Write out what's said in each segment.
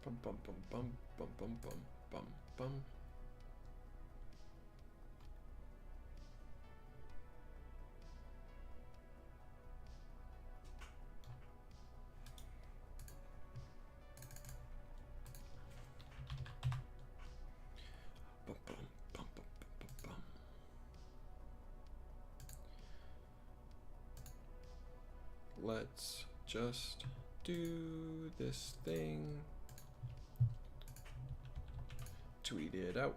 Bum bum bum bum bum bum bum bum bum. Bum bum bum bum bum bum. Let's just do this thing. Tweet it out.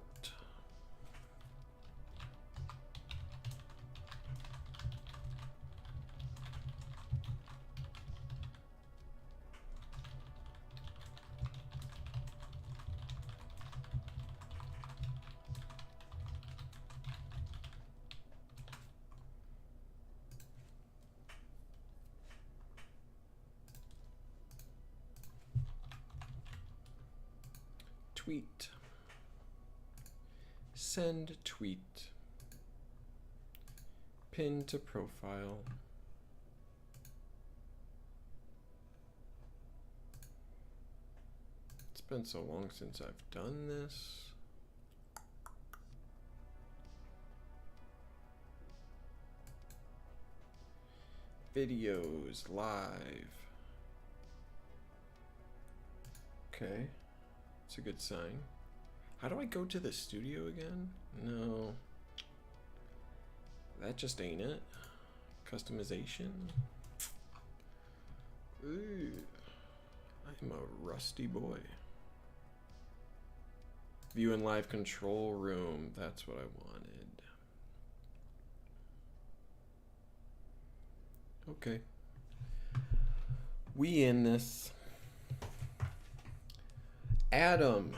Tweet. Send tweet. Pin to profile. It's been so long since I've done this. Videos live. Okay, it's a good sign. How do I go to the studio again? No, that just ain't it. Customization. Ooh, I'm a rusty boy. View in live control room. That's what I wanted. Okay. We in this. Adam,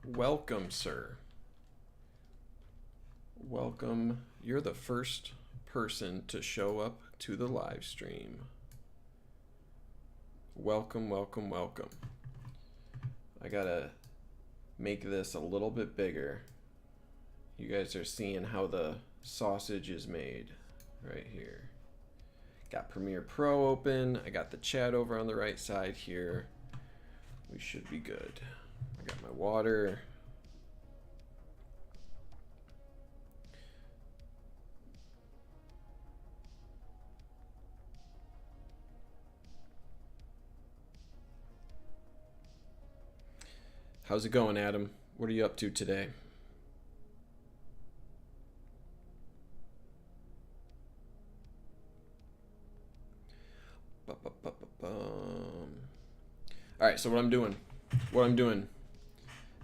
welcome, sir. Welcome. You're the first person to show up to the live stream. Welcome, welcome, welcome. I gotta make this a little bit bigger. You guys are seeing how the sausage is made right here. Got Premiere Pro open. I got the chat over on the right side here. We should be good. I got my water. How's it going, Adam? What are you up to today? All right, so what I'm doing,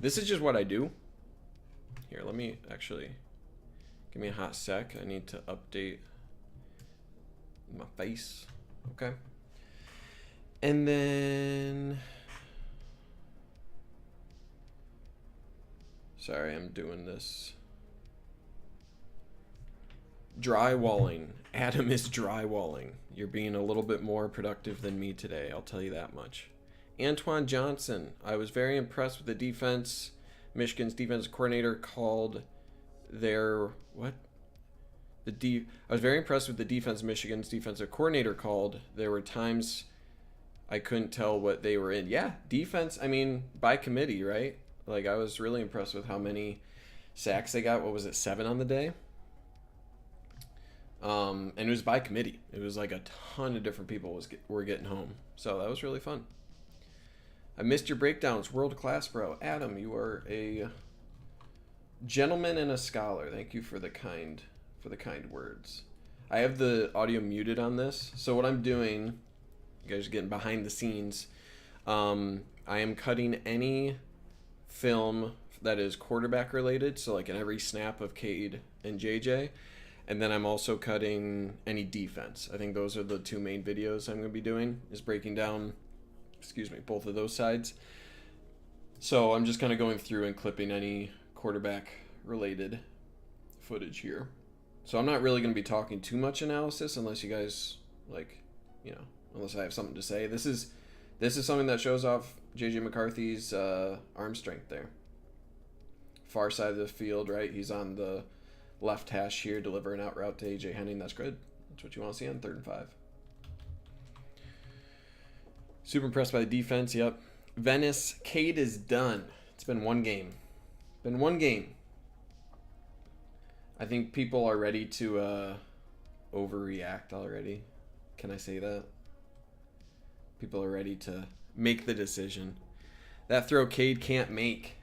this is just what I do. Here, let me actually, give me a hot sec. I need to update my face, okay? And then, sorry, I'm doing this. Drywalling. Adam is drywalling. You're being a little bit more productive than me today, I'll tell you that much. Antoine Johnson. I was very impressed with the defense. Michigan's defensive coordinator called their what? I was very impressed with the defense Michigan's defensive coordinator called. There were times I couldn't tell what they were in. Yeah, defense, I mean, by committee, right? Like, I was really impressed with how many sacks they got. What was it, 7 on the day? And it was by committee. It was like a ton of different people were getting home. So that was really fun. I missed your breakdowns. World class, bro. Adam, you are a gentleman and a scholar. Thank you for the kind words. I have the audio muted on this. So what I'm doing, you guys are getting behind the scenes. I am cutting any film that is quarterback related. So like in every snap of Cade and JJ. And then I'm also cutting any defense. I think those are the 2 main videos I'm going to be doing, is breaking down, both of those sides. So I'm just kind of going through and clipping any quarterback related footage here. So I'm not really going to be talking too much analysis unless you guys unless I have something to say. This is something that shows off JJ McCarthy's arm strength there. Far side of the field, right? He's on the left hash here, delivering out route to AJ Henning. That's good. That's what you want to see on 3rd and 5. Super impressed by the defense. Yep. Venice, Cade is done. It's been one game. Been one game. I think people are ready to overreact already. Can I say that? People are ready to make the decision. That throw Cade can't make.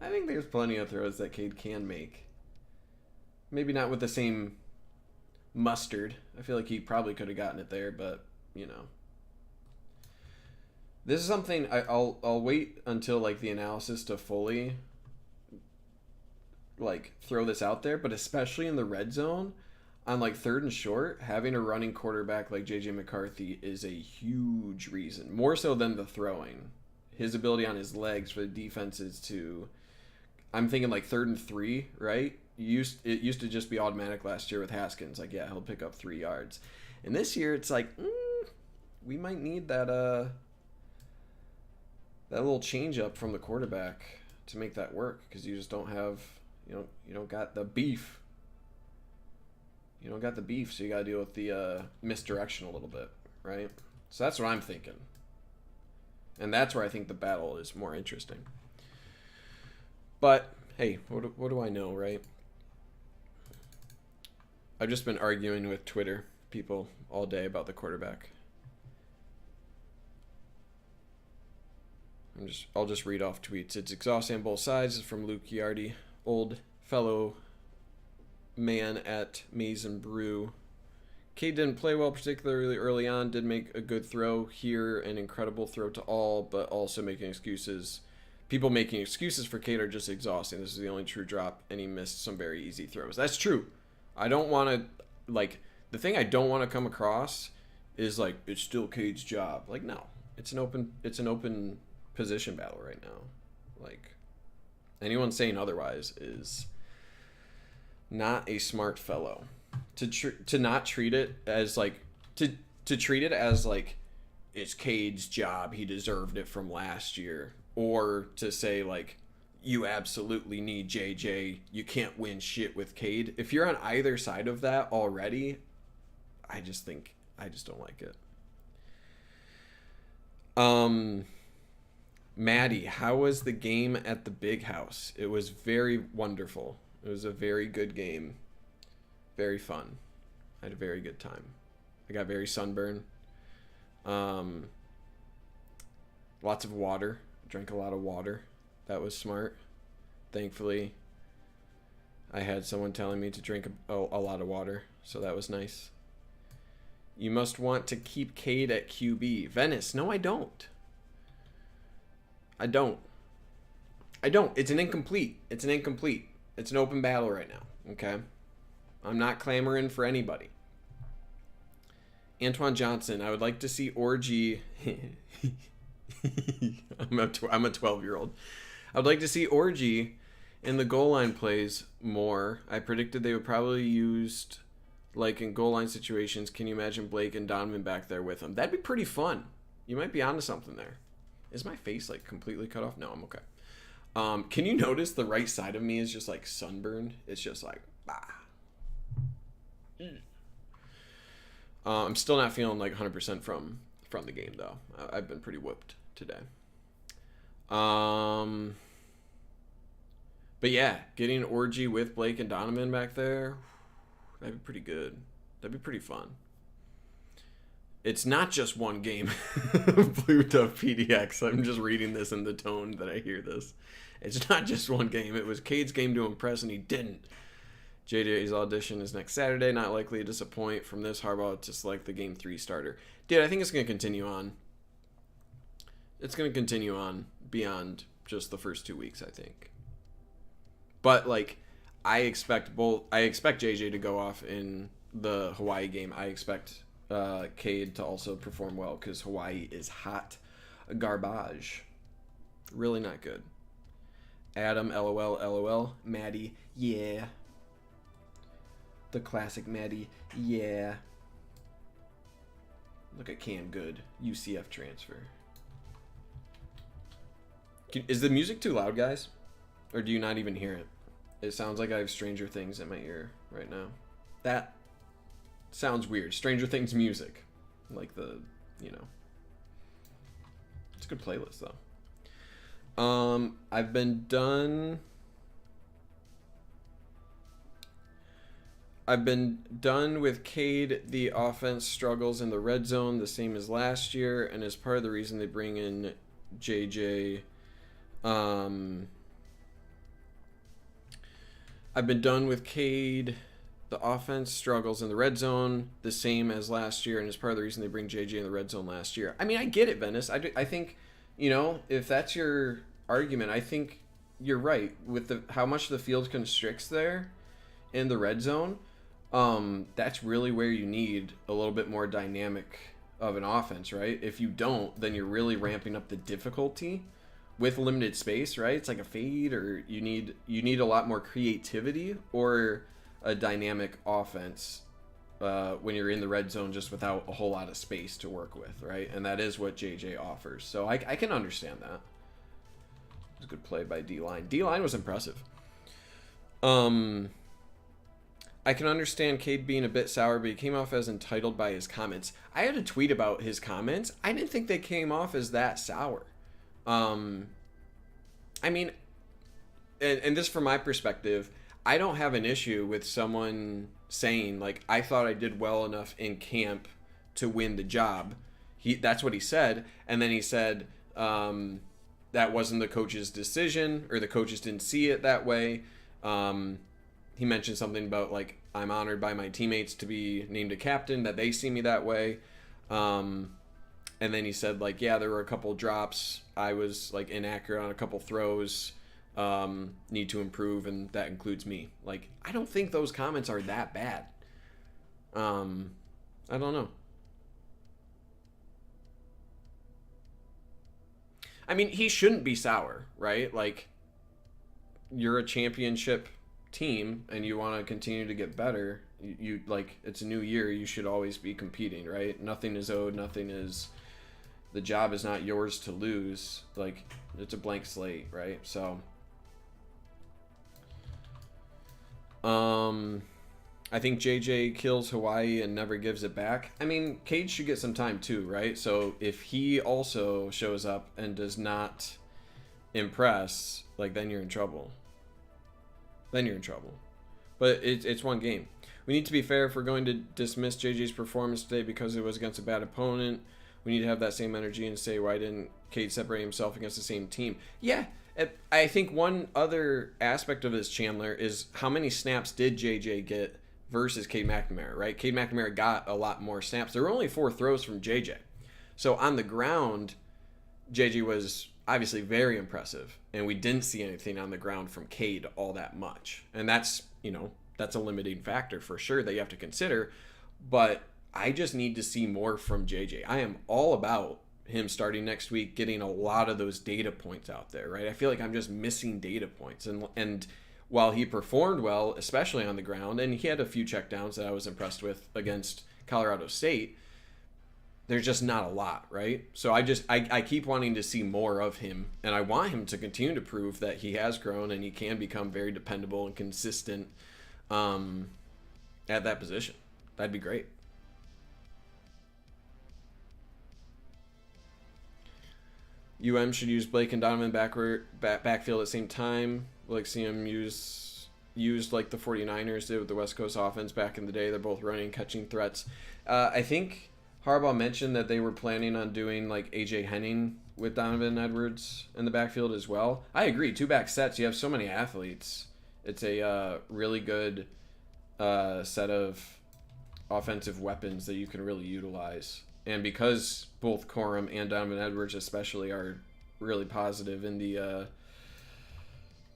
I think there's plenty of throws that Cade can make. Maybe not with the same mustard. I feel like he probably could have gotten it there, but you know. This is something I'll wait until like the analysis to fully like throw this out there, but especially in the red zone on like 3rd and short, having a running quarterback like JJ McCarthy is a huge reason, more so than the throwing. His ability on his legs for the defenses to, I'm thinking like 3rd and 3, right? It used to just be automatic last year with Haskins. Like, yeah, he'll pick up 3 yards. And this year it's like, we might need that little change up from the quarterback to make that work, because you just don't have, you don't got the beef. You don't got the beef, so you got to deal with the misdirection a little bit, right? So that's what I'm thinking. And that's where I think the battle is more interesting. But, hey, what do I know, right? I've just been arguing with Twitter people all day about the quarterback. I'll just read off tweets. It's exhausting on both sides. It's from Luke Giardi, old fellow man at Maize and Brew. Cade didn't play well, particularly early on. Did make a good throw here, an incredible throw to all, but also making excuses. People making excuses for Cade are just exhausting. This is the only true drop, and he missed some very easy throws. That's true. I don't want to, like, the thing I don't want to come across is like, it's still Cade's job. Like, no, it's an open position battle right now. Like, anyone saying otherwise is not a smart fellow. To not treat it as like to treat it as like it's Cade's job, he deserved it from last year, or to say like you absolutely need JJ, you can't win shit with Cade. If you're on either side of that already, I just don't like it. Maddie, how was the game at the big house? It was very wonderful. It was a very good game. Very fun. I had a very good time. I got very sunburned. Lots of water. Drank a lot of water. That was smart. Thankfully, I had someone telling me to drink a lot of water, so that was nice. You must want to keep Cade at QB. Venice, no, I don't. I don't. It's an incomplete. It's an open battle right now, okay? I'm not clamoring for anybody. Antoine Johnson, I would like to see Orgy. I'm a 12-year-old. I would like to see Orgy in the goal line plays more. I predicted they would probably used like in goal line situations. Can you imagine Blake and Donovan back there with him? That'd be pretty fun. You might be onto something there. Is my face like completely cut off? No, I'm okay. Can you notice the right side of me is just like sunburned? It's just like, I'm still not feeling like 100% from the game though. I've been pretty whooped today. But yeah, getting an Orgy with Blake and Donovan back there, that'd be pretty good. That'd be pretty fun. It's not just one game. Blue Dove PDX. I'm just reading this in the tone that I hear this. It's not just one game. It was Cade's game to impress, and he didn't. JJ's audition is next Saturday. Not likely to disappoint from this. Harbaugh to select the Game 3 starter. Dude, I think it's going to continue on. It's going to continue on beyond just the first 2 weeks, I think. But, like, I expect JJ to go off in the Hawaii game. I expect Cade to also perform well because Hawaii is hot garbage. Really not good. Adam, LOL, LOL. Maddie, yeah. The classic Maddie, yeah. Look at Cam Good, UCF transfer. Is the music too loud, guys? Or do you not even hear it? It sounds like I have Stranger Things in my ear right now. That sounds weird. Stranger Things music. Like the you know, it's a good playlist though. I've been done. I've been done with Cade. The offense struggles in the red zone the same as last year, and is part of the reason they bring in JJ. I've been done with Cade. The offense struggles in the red zone the same as last year, and is part of the reason they bring JJ in the red zone last year. I mean, I get it, Venice. I think, you know, if that's your argument, I think you're right with how much the field constricts there in the red zone. That's really where you need a little bit more dynamic of an offense, right? If you don't, then you're really ramping up the difficulty with limited space, right? It's like a fade, or you need a lot more creativity or a dynamic offense when you're in the red zone just without a whole lot of space to work with, right? And that is what JJ offers. So I can understand that. It was a good play by D-Line. D-Line was impressive. I can understand Cade being a bit sour, but he came off as entitled by his comments. I had a tweet about his comments. I didn't think they came off as that sour. I mean, and this from my perspective, I don't have an issue with someone saying, like, I thought I did well enough in camp to win the job. That's what he said. And then he said that wasn't the coach's decision, or the coaches didn't see it that way. He mentioned something about, like, I'm honored by my teammates to be named a captain, that they see me that way. And then he said, like, yeah, there were a couple drops. I was, like, inaccurate on a couple throws. Need to improve, and that includes me. Like, I don't think those comments are that bad. I don't know. I mean, he shouldn't be sour, right? Like, you're a championship team and you want to continue to get better. You like, it's a new year, you should always be competing, right? Nothing is owed, the job is not yours to lose. Like, it's a blank slate, right? So I think JJ kills Hawaii and never gives it back. I mean, Cade should get some time too, right? So if he also shows up and does not impress, like, then you're in trouble. But it's one game. We need to be fair. If we're going to dismiss JJ's performance today because it was against a bad opponent, we need to have that same energy and say, why didn't Cade separate himself against the same team? Yeah, I think one other aspect of this, Chandler, is how many snaps did JJ get versus Cade McNamara, right? Cade McNamara got a lot more snaps. There were only 4 throws from JJ. So on the ground, JJ was obviously very impressive, and we didn't see anything on the ground from Cade all that much. And that's, you know, that's a limiting factor for sure that you have to consider. But I just need to see more from JJ. I am all about him starting next week, getting a lot of those data points out there, right? I feel like I'm just missing data points. And while he performed well, especially on the ground, and he had a few checkdowns that I was impressed with against Colorado State, there's just not a lot, right? So I keep wanting to see more of him, and I want him to continue to prove that he has grown and he can become very dependable and consistent at that position. That'd be great. UM should use Blake and Donovan backfield at the same time. Like, see him used like the 49ers did with the West Coast offense back in the day. They're both running, catching threats. I think Harbaugh mentioned that they were planning on doing like AJ Henning with Donovan Edwards in the backfield as well. I agree. 2-back sets. You have so many athletes. It's a really good set of offensive weapons that you can really utilize. And because both Corum and Donovan Edwards especially are really positive in the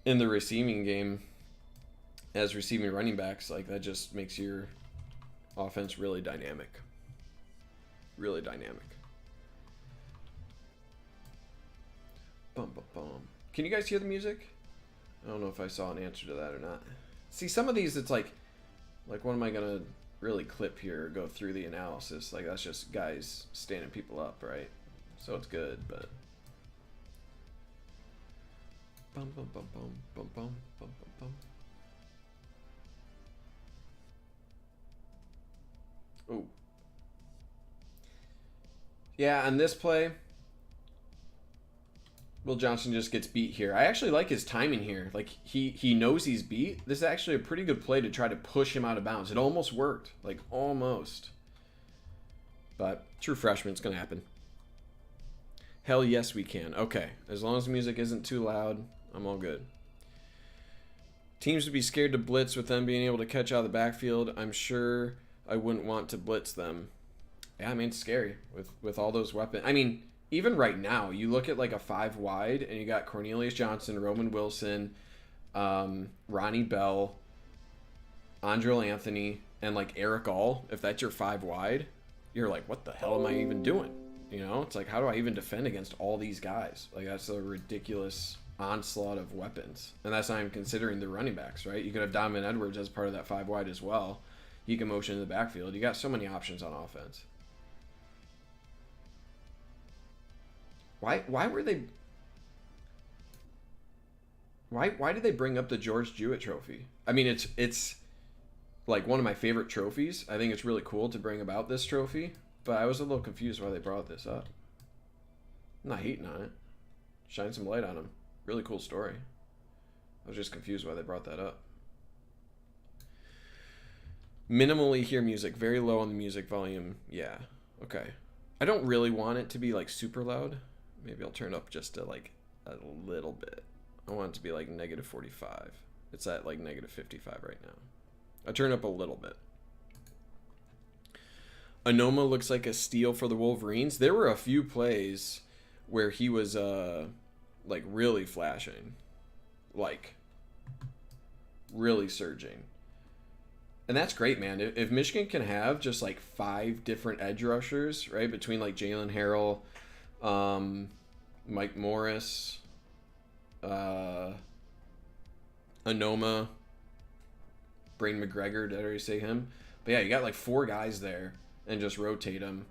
receiving game as receiving running backs, like, that just makes your offense really dynamic. Really dynamic. Bum, bum, bum. Can you guys hear the music? I don't know if I saw an answer to that or not. See, some of these, it's like what am I going to really clip here or go through the analysis? Like, that's just guys standing people up, right? So it's good, but bum bum bum bum bum bum bum bum bum. Oh, Yeah, on this play, Will Johnson just gets beat here. I actually like his timing here. Like, he knows he's beat. This is actually a pretty good play to try to push him out of bounds. It almost worked. Like, almost. But true freshman, it's going to happen. Hell yes, we can. Okay. As long as the music isn't too loud, I'm all good. Teams would be scared to blitz with them being able to catch out of the backfield. I'm sure I wouldn't want to blitz them. Yeah, I mean, it's scary with all those weapons. I mean, even right now, you look at like a 5 wide, and you got Cornelius Johnson, Roman Wilson, Ronnie Bell, Andrel Anthony, and like Eric All. If that's your 5 wide, you're like, what the hell am I even doing? You know, it's like, how do I even defend against all these guys? Like, that's a ridiculous onslaught of weapons. And that's not even considering the running backs, right? You could have Donovan Edwards as part of that 5 wide as well. He can motion in the backfield. You got so many options on offense. Why were they... Why did they bring up the George Jewett trophy? I mean, it's like one of my favorite trophies. I think it's really cool to bring about this trophy, but I was a little confused why they brought this up. I'm not hating on it. Shine some light on them. Really cool story. I was just confused why they brought that up. Minimally hear music. Very low on the music volume. Yeah. Okay. I don't really want it to be like super loud. Maybe I'll turn up just to like a little bit. I want it to be like negative 45. It's at like negative 55 right now. I turn up a little bit. Anoma looks like a steal for the Wolverines. There were a few plays where he was like really flashing, like really surging. And that's great, man. If Michigan can have just like 5 different edge rushers, right, between like Jalen Harrell, Mike Morris, Anoma, Brain McGregor, did I already say him? But yeah, you got like 4 guys there and just rotate them.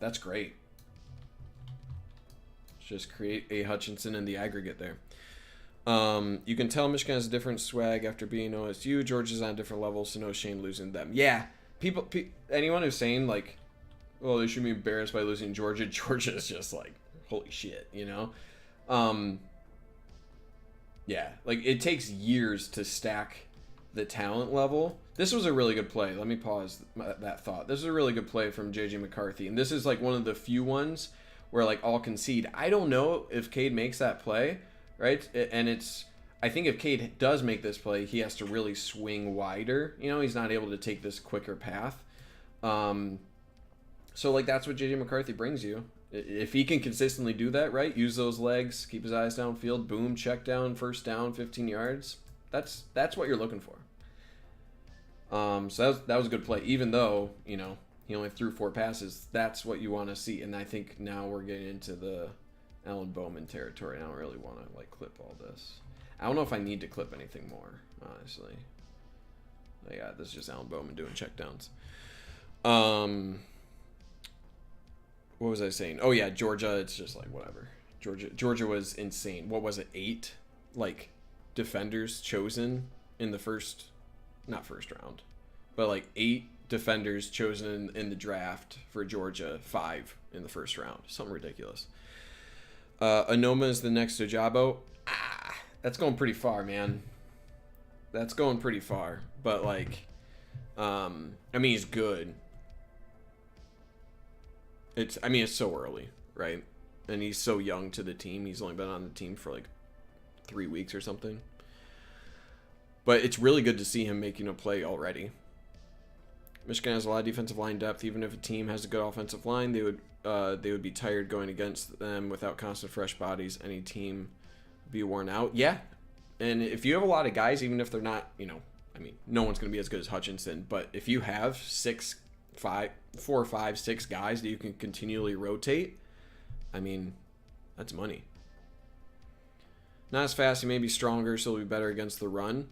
That's great. Just create a Hutchinson in the aggregate there. You can tell Michigan has a different swag after being OSU. Georgia's on a different level, so no shame losing them. Yeah, anyone who's saying like, "Oh, they should be embarrassed by losing Georgia," Georgia is just like, holy shit, you know. Yeah, like it takes years to stack the talent level. This was a really good play. Let me pause that thought. This is a really good play from JJ McCarthy, and this is like one of the few ones where like I'll concede. I don't know if Cade makes that play. Right? And I think if Cade does make this play, he has to really swing wider. You know, he's not able to take this quicker path. So, like, that's what J.J. McCarthy brings you. If he can consistently do that, right? Use those legs, keep his eyes downfield, boom, check down, first down, 15 yards. That's what you're looking for. So that was a good play. Even though, you know, he only threw 4 passes, that's what you want to see. And I think now we're getting into the Alan Bowman territory. I don't really want to like clip all this. I don't know if I need to clip anything more, honestly. Yeah, this is just Alan Bowman doing checkdowns. What was I saying? Oh yeah, Georgia. It's just like whatever. Georgia was insane. What was it? 8 like defenders chosen in the not first round, but like 8 defenders chosen in the draft for Georgia. 5 in the first round. Something ridiculous. Anoma is the next Ojabo. That's going pretty far, man. That's going pretty far. But, like, I mean, he's good. It's so early, right? And he's so young to the team. He's only been on the team for, like, 3 weeks or something. But it's really good to see him making a play already. Michigan has a lot of defensive line depth. Even if a team has a good offensive line, they would be tired going against them without constant fresh bodies. Any team would be worn out. Yeah, and if you have a lot of guys, even if they're not, you know, I mean, no one's going to be as good as Hutchinson. But if you have 4 or 5, 6 guys that you can continually rotate, I mean, that's money. Not as fast. He may be stronger, so he'll be better against the run.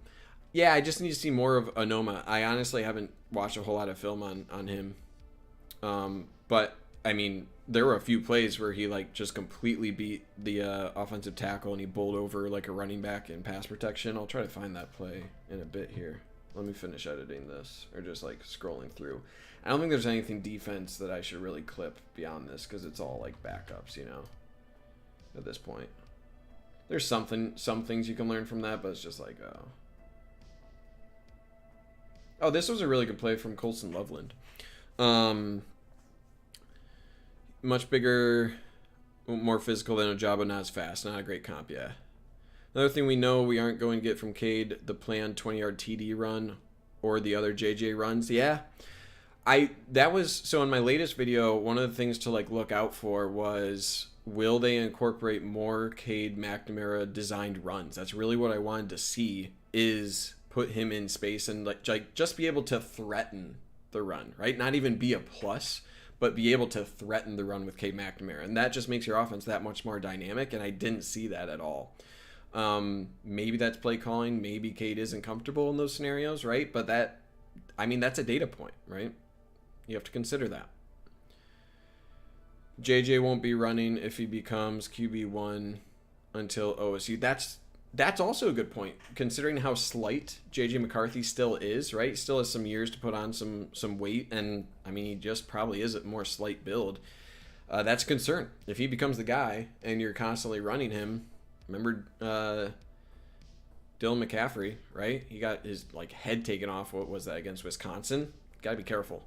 Yeah, I just need to see more of Anoma. I honestly haven't watched a whole lot of film on him. But, I mean, there were a few plays where he, like, just completely beat the offensive tackle and he bowled over, like, a running back in pass protection. I'll try to find that play in a bit here. Let me finish editing this, or just, like, scrolling through. I don't think there's anything defense that I should really clip beyond this because it's all like backups, you know, at this point. There's some things you can learn from that, but it's just like, oh, this was a really good play from Colson Loveland. Much bigger, more physical than Ojabo, not as fast. Not a great comp, yeah. Another thing we know we aren't going to get from Cade, the planned 20-yard TD run or the other JJ runs. Yeah. That was, so in my latest video, one of the things to like look out for was, will they incorporate more Cade McNamara designed runs? That's really what I wanted to see, is put him in space and like just be able to threaten the run, right? Not even be a plus, but be able to threaten the run with Cade McNamara. And that just makes your offense that much more dynamic, and I didn't see that at all. Maybe that's play calling. Maybe Cade isn't comfortable in those scenarios, right? But that, I mean, that's a data point, right? You have to consider that. JJ won't be running if he becomes QB1 until OSU. That's also a good point, considering how slight JJ McCarthy still is, right? He still has some years to put on some weight, and I mean, he just probably is a more slight build. That's a concern. If he becomes the guy and you're constantly running him, remember Dylan McCaffrey, right? He got his like head taken off. What was that, against Wisconsin? Got to be careful.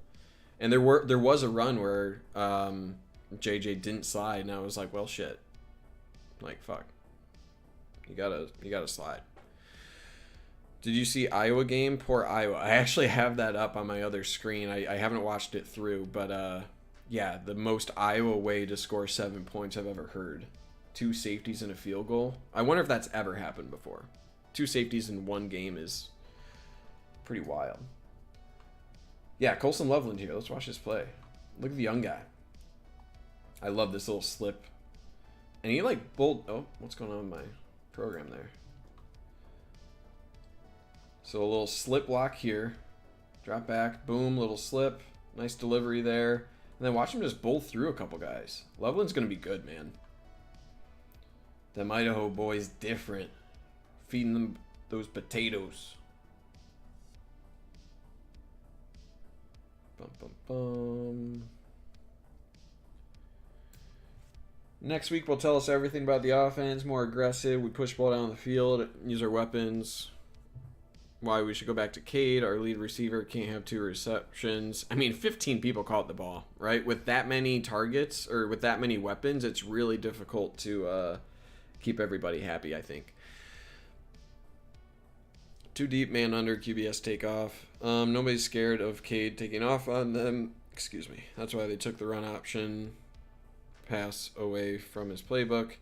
And there was a run where JJ didn't slide, and I was like, well, shit. Like, fuck. You gotta slide. Did you see Iowa game? Poor Iowa. I actually have that up on my other screen. I haven't watched it through, but yeah, the most Iowa way to score 7 points I've ever heard. 2 safeties and a field goal. I wonder if that's ever happened before. 2 safeties in one game is pretty wild. Yeah, Colson Loveland here. Let's watch this play. Look at the young guy. I love this little slip. And he like oh, what's going on with my program there? So a little slip block here. Drop back, boom, little slip. Nice delivery there. And then watch him just bowl through a couple guys. Loveland's going to be good, man. Them Idaho boys different. Feeding them those potatoes. Bum, bum, bum. Next week will tell us everything about the offense. More aggressive. We push ball down the field. Use our weapons. Why we should go back to Cade. Our lead receiver can't have 2 receptions. I mean, 15 people caught the ball, right? With that many targets or with that many weapons, it's really difficult to keep everybody happy, I think. Too deep, man under, QBS takeoff. Nobody's scared of Cade taking off on them. Excuse me. That's why they took the run option pass away from his playbook.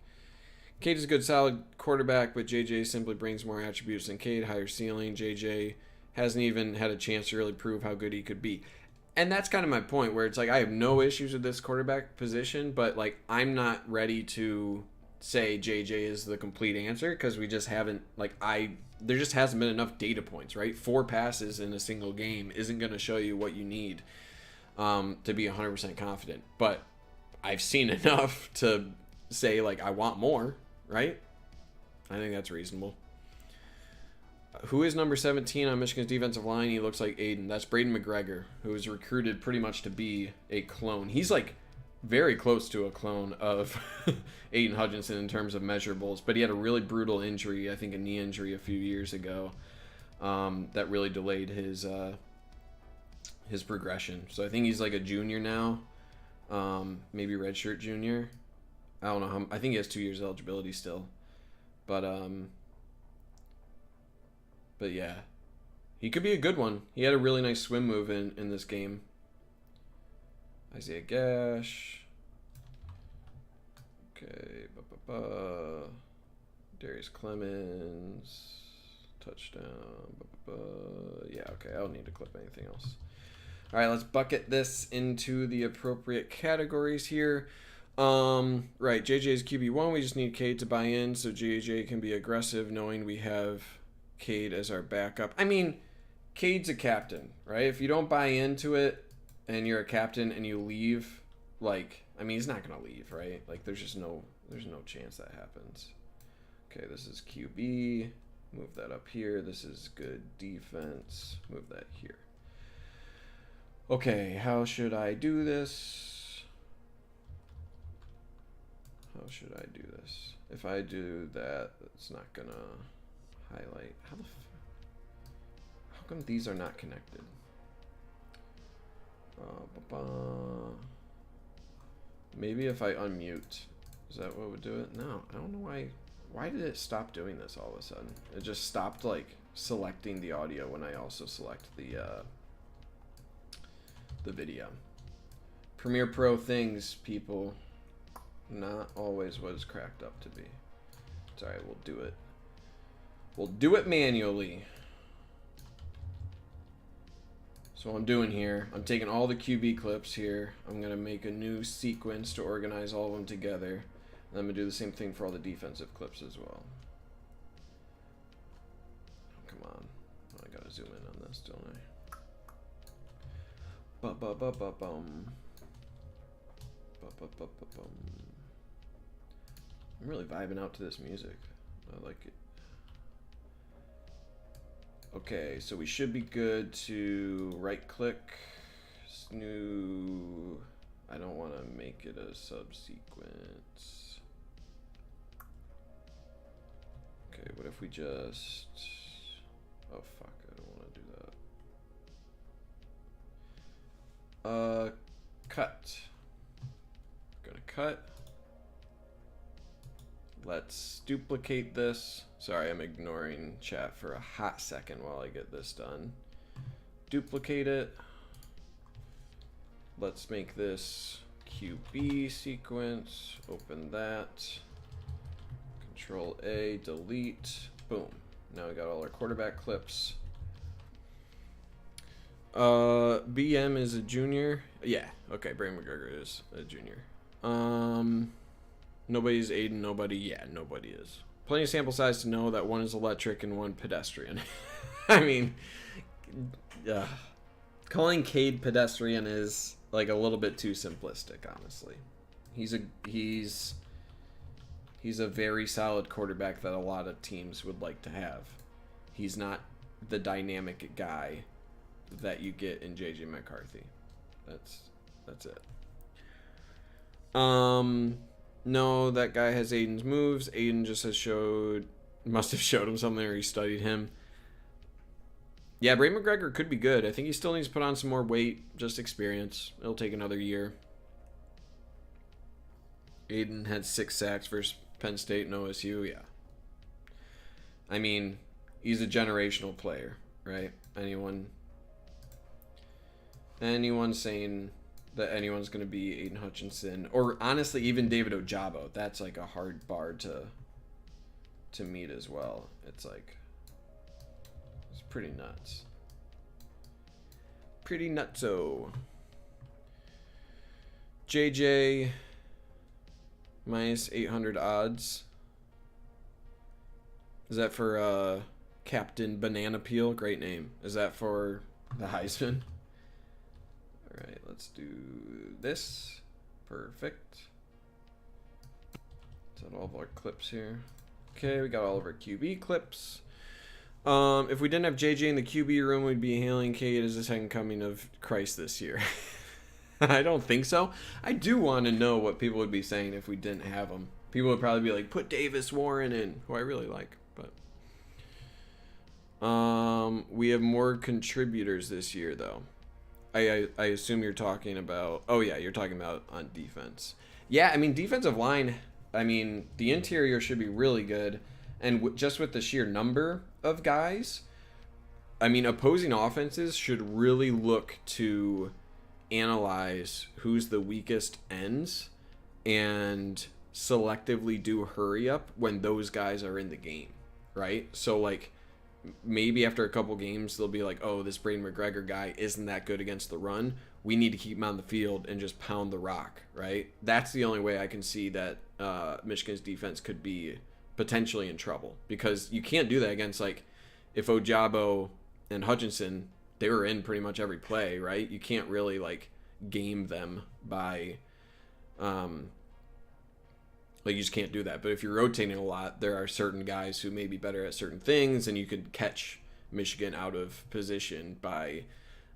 Cade is a good, solid quarterback, but JJ simply brings more attributes than Cade. Higher ceiling. JJ hasn't even had a chance to really prove how good he could be. And that's kind of my point, where it's like I have no issues with this quarterback position, but like I'm not ready to say JJ is the complete answer because we just haven't, like, there just hasn't been enough data points, right? 4 passes in a single game isn't going to show you what you need to be 100% confident. But I've seen enough to say, like, I want more, right? I think that's reasonable. Who is number 17 on Michigan's defensive line? He looks like Aiden. That's Braden McGregor, who was recruited pretty much to be a clone. He's, like, very close to a clone of Aiden Hutchinson in terms of measurables, but he had a really brutal injury, I think a knee injury a few years ago, that really delayed his progression. So I think he's like a junior now, maybe redshirt junior. I don't know I think he has 2 years eligibility still, but yeah, he could be a good one. He had a really nice swim move in this game. Isaiah Gash. Okay. Darius Clemens. Touchdown. Yeah, okay. I don't need to clip anything else. All right, let's bucket this into the appropriate categories here. Right, JJ's QB1. We just need Cade to buy in so JJ can be aggressive knowing we have Cade as our backup. I mean, Cade's a captain, right? If you don't buy into it, and you're a captain and you leave, like, I mean, he's not going to leave, right? Like, there's no chance that happens. Okay, this is QB. Move that up here. This is good defense. Move that here. Okay, how should I do this? How should I do this? If I do that, it's not gonna highlight. How come these are not connected? Maybe if I unmute, is that what would do it? No, I don't know why. Why did it stop doing this all of a sudden? It just stopped like selecting the audio when I also select the video. Premiere Pro things, people, not always what it's cracked up to be. It's alright, we'll do it. We'll do it manually. So what I'm doing here, I'm taking all the QB clips here. I'm going to make a new sequence to organize all of them together. And I'm going to do the same thing for all the defensive clips as well. Oh, come on. Oh, I got to zoom in on this, don't I? Ba-ba-ba-ba-bum. Ba-ba-ba-ba-bum. I'm really vibing out to this music. I like it. Okay, so we should be good to right click, new, I don't want to make it a subsequence. Okay, what if we just, oh fuck, I don't want to do that. Cut. Gonna cut. Let's duplicate this. Sorry, I'm ignoring chat for a hot second while I get this done. Duplicate it. Let's make this QB sequence. Open that. Control A, delete. Boom. Now we got all our quarterback clips. BM is a junior. Yeah, okay, Braden McGregor is a junior. Nobody's Aiden, nobody. Yeah, nobody is. Plenty of sample size to know that one is electric and one pedestrian. I mean, calling Cade pedestrian is like a little bit too simplistic, honestly. He's a very solid quarterback that a lot of teams would like to have. He's not the dynamic guy that you get in JJ McCarthy. That's it. No, that guy has Aiden's moves. Aiden just must have showed him something, or he studied him. Yeah, Bray McGregor could be good. I think he still needs to put on some more weight, just experience. It'll take another year. Aiden had 6 sacks versus Penn State and OSU. Yeah. I mean, he's a generational player, right? Anyone saying that anyone's going to be Aiden Hutchinson, or honestly even David Ojabo, that's like a hard bar to meet as well. It's like, it's pretty nuts. Pretty nutso. JJ minus 800 odds. Is that for Captain Banana Peel? Great name. Is that for the Heisman? All right, let's do this. Perfect. Is that all of our clips here? Okay, we got all of our QB clips. If we didn't have JJ in the QB room, we'd be hailing Cade as the second coming of Christ this year. I don't think so. I do want to know what people would be saying if we didn't have him. People would probably be like, put Davis Warren in, who I really like. But we have more contributors this year, though. I assume you're talking about... Oh, yeah, you're talking about on defense. Yeah, I mean, defensive line, I mean, the interior should be really good. And just with the sheer number of guys, I mean, opposing offenses should really look to analyze who's the weakest ends and selectively do hurry up when those guys are in the game, right? So, like, maybe after a couple games, they'll be like, oh, this Braden McGregor guy isn't that good against the run. We need to keep him on the field and just pound the rock, right? That's the only way I can see that Michigan's defense could be potentially in trouble, because you can't do that against, like, if Ojabo and Hutchinson, they were in pretty much every play, right? You can't really, like, game them by, like, you just can't do that. But if you're rotating a lot, there are certain guys who may be better at certain things, and you could catch Michigan out of position by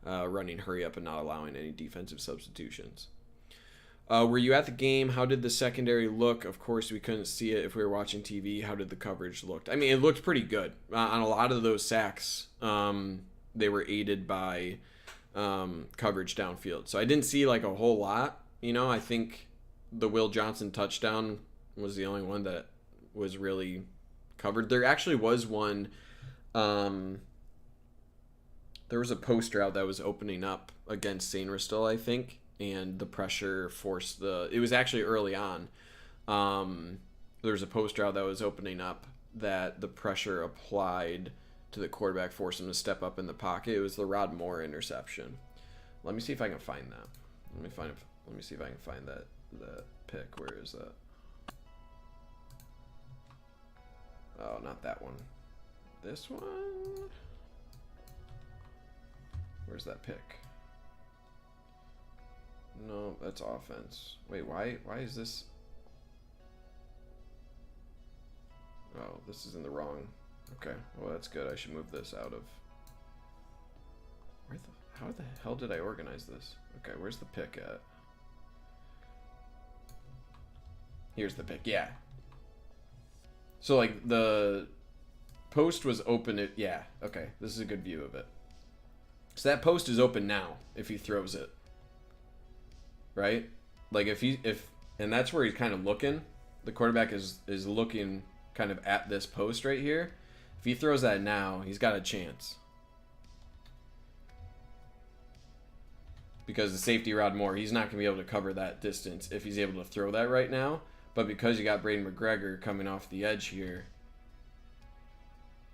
running hurry up and not allowing any defensive substitutions. Were you at the game? How did the secondary look? Of course, we couldn't see it if we were watching TV. How did the coverage look? I mean, it looked pretty good. On a lot of those sacks, they were aided by coverage downfield. So I didn't see like a whole lot. You know, I think the Will Johnson touchdown was the only one that was really covered. There actually was one. There was a post route that was opening up against Sainristil, I think. And the pressure forced it was actually early on. There was a post route that was opening up that the pressure applied to the quarterback forced him to step up in the pocket. It was the Rod Moore interception. Let me see if I can find that. Let me see if I can find that pick. Where is that? Oh, not that one. This one? Where's that pick? No, that's offense. Wait, why is this? Oh, this is in the wrong. Okay, well that's good. I should move this out of. How the hell did I organize this? Okay, where's the pick at? Here's the pick. Yeah. So like the post was open. Yeah. Okay, this is a good view of it. So that post is open now if he throws it. Right? Like and that's where he's kind of looking. The quarterback is looking kind of at this post right here. If he throws that now, he's got a chance. Because the safety Rod Moore, he's not going to be able to cover that distance if he's able to throw that right now. But because you got Braden McGregor coming off the edge here,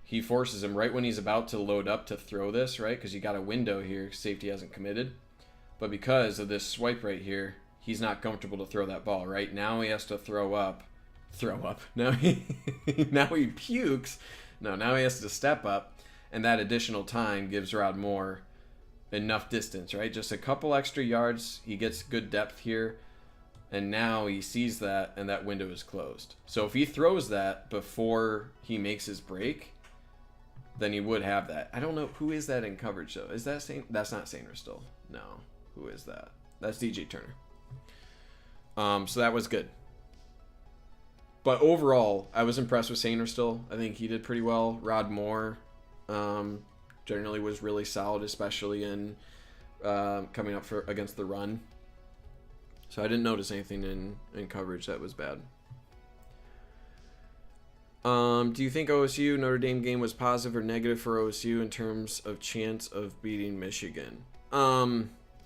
he forces him right when he's about to load up to throw this, right? Because you got a window here, safety hasn't committed. But because of this swipe right here, he's not comfortable to throw that ball, right? Now he has to throw up. Now he pukes. No, now he has to step up. And that additional time gives Rod Moore enough distance, right? Just a couple extra yards. He gets good depth here. And now he sees that, and that window is closed. So if he throws that before he makes his break, then he would have that. I don't know. Who is that in coverage, though? Is that That's not Sainristil. No. Who is that? That's DJ Turner. So that was good. But overall, I was impressed with Sainristil. I think he did pretty well. Rod Moore generally was really solid, especially in coming up against the run. So I didn't notice anything in coverage that was bad. Do you think OSU Notre Dame game was positive or negative for OSU in terms of chance of beating Michigan?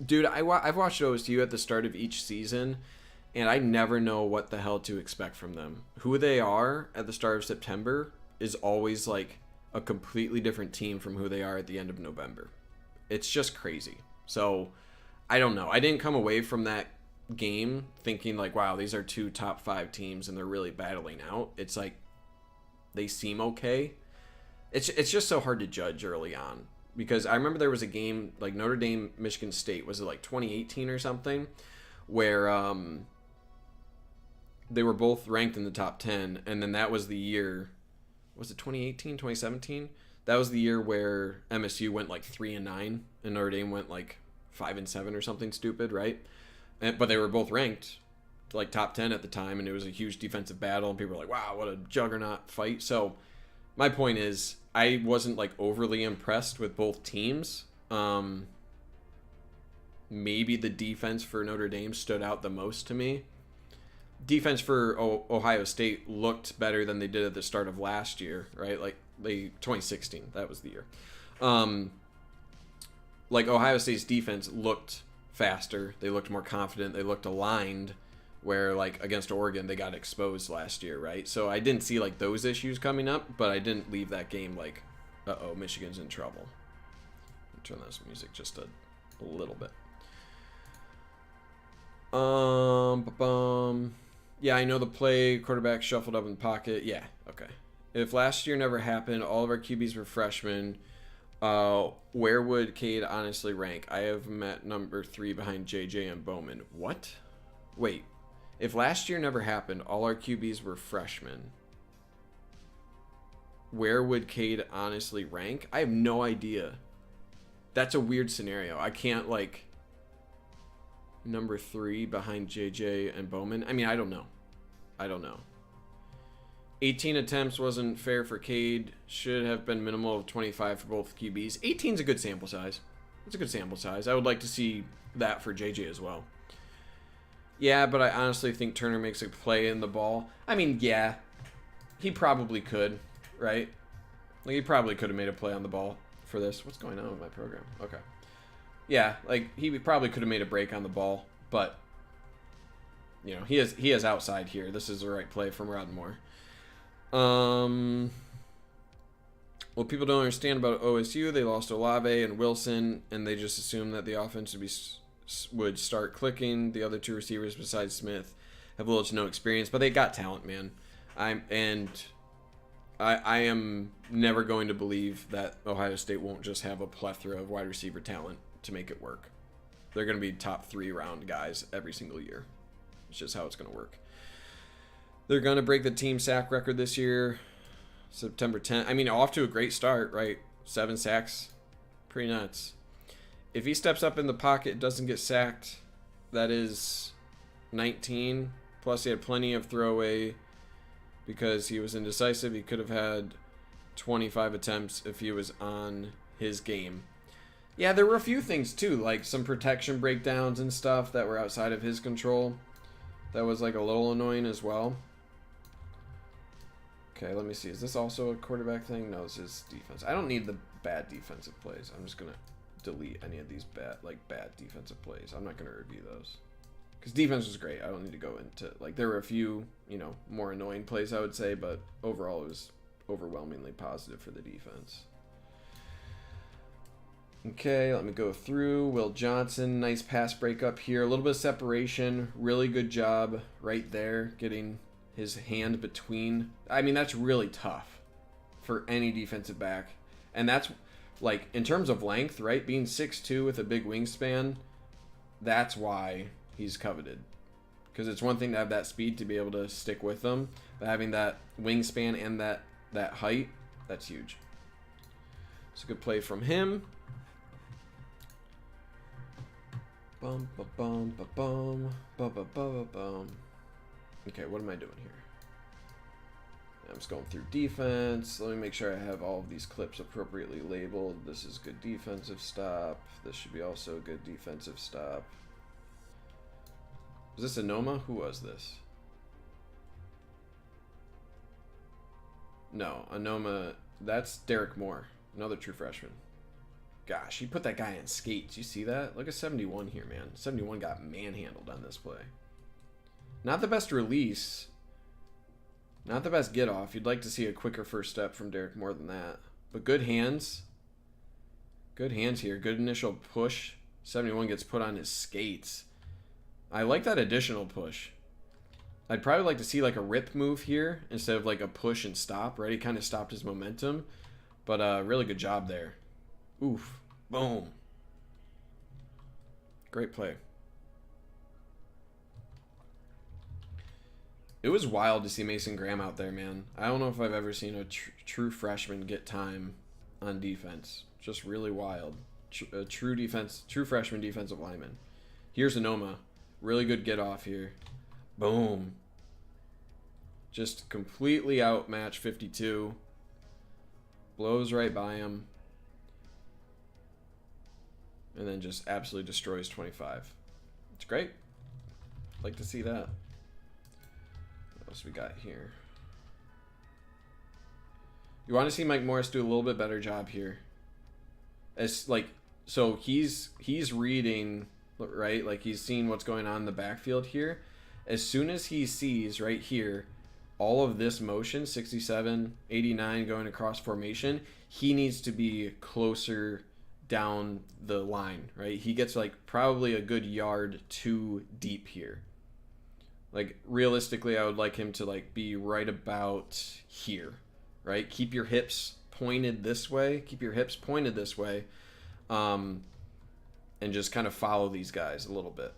Dude, I've watched OSU at the start of each season, and I never know what the hell to expect from them. Who they are at the start of September is always like a completely different team from who they are at the end of November. It's just crazy. So, I don't know. I didn't come away from that game thinking like, wow, these are two top 5 teams and they're really battling out. It's like they seem okay. It's just so hard to judge early on. Because I remember there was a game like Notre Dame, Michigan State, was it like 2018 or something, where they were both ranked in the top 10, and then that was the year, was it 2018, 2017? That was the year where MSU went like 3-9, and Notre Dame went like 5-7 or something stupid, right? But they were both ranked like top 10 at the time, and it was a huge defensive battle, and people were like, wow, what a juggernaut fight. So my point is, I wasn't like overly impressed with both teams. Maybe the defense for Notre Dame stood out the most to me. Defense for Ohio State looked better than they did at the start of last year, right? Like 2016, that was the year. Like Ohio State's defense looked faster. They looked more confident. They looked aligned. Where like against Oregon they got exposed last year, right? So I didn't see like those issues coming up, but I didn't leave that game like, uh-oh, Michigan's in trouble. Turn this music just a little bit. Yeah, I know the play, quarterback shuffled up in the pocket. Yeah, okay. If last year never happened, all of our QBs were freshmen, where would Cade honestly rank? I have him at number 3 behind JJ and Bowman. What? Wait. If last year never happened, all our QBs were freshmen, where would Cade honestly rank? I have no idea. that's a weird scenario. I can't, like, number 3 behind JJ and Bowman. I mean, I don't know. 18 attempts wasn't fair for Cade. Should have been minimal of 25 for both QBs. 18 is a good sample size. It's a good sample size. I would like to see that for JJ as well. Yeah, but I honestly think Turner makes a play in the ball. I mean, yeah, he probably could, right? Like, he probably could have made a play on the ball for this. What's going on with my program? Okay. Yeah, like, he probably could have made a break on the ball, but, you know, he has outside here. This is the right play from Rodmore. What people don't understand about OSU, they lost Olave and Wilson, and they just assume that the offense would start clicking. The other 2 receivers besides Smith have little to no experience, but they got talent, man. I am never going to believe that Ohio State won't just have a plethora of wide receiver talent to make it work. They're going to be top 3 round guys every single year. It's just how it's going to work. They're going to break the team sack record this year, September 10th. I mean, off to a great start, right? 7 sacks. Pretty nuts. If he steps up in the pocket, doesn't get sacked, that is 19. Plus, he had plenty of throwaway because he was indecisive. He could have had 25 attempts if he was on his game. Yeah, there were a few things, too, like some protection breakdowns and stuff that were outside of his control. That was, like, a little annoying as well. Okay, let me see. Is this also a quarterback thing? No, this is defense. I don't need the bad defensive plays. I'm just going to delete any of these bad defensive plays. I'm not going to review those. Because defense was great. I don't need to go into, like, there were a few, you know, more annoying plays, I would say, but overall it was overwhelmingly positive for the defense. Okay, let me go through. Will Johnson, nice pass breakup here. A little bit of separation. Really good job right there, getting his hand between. I mean, that's really tough for any defensive back. And that's, like, in terms of length, right? Being 6'2" with a big wingspan, that's why he's coveted. Because it's one thing to have that speed to be able to stick with them, but having that wingspan and that height, that's huge. It's a good play from him. Bum, ba, bum, ba, bum, ba, ba, ba, ba, bum. Okay, what am I doing here? I'm just going through defense. Let me make sure I have all of these clips appropriately labeled. This is good defensive stop. This should be also a good defensive stop. Was this Anoma? Who was this? No, Anoma. That's Derek Moore, another true freshman. Gosh, he put that guy in skates. You see that? Look at 71 here, man. 71 got manhandled on this play. Not the best release. Not the best get off. You'd like to see a quicker first step from Derek Moore than that. But good hands. Good hands here. Good initial push. 71 gets put on his skates. I like that additional push. I'd probably like to see like a rip move here instead of like a push and stop, right? He kind of stopped his momentum. But really good job there. Oof. Boom. Great play. It was wild to see Mason Graham out there, man. I don't know if I've ever seen a true freshman get time on defense. Just really wild. A true freshman defensive lineman. Here's Anoma. Really good get off here. Boom. Just completely outmatched 52. Blows right by him. And then just absolutely destroys 25. It's great. Like to see that. What else we got here? You want to see Mike Morris do a little bit better job here. As like, so he's reading, right? Like he's seeing what's going on in the backfield here. As soon as he sees right here, all of this motion, 67, 89 going across formation, he needs to be closer down the line, right? He gets like probably a good yard too deep here. Like realistically, I would like him to like be right about here, right? Keep your hips pointed this way. Keep your hips pointed this way, and just kind of follow these guys a little bit.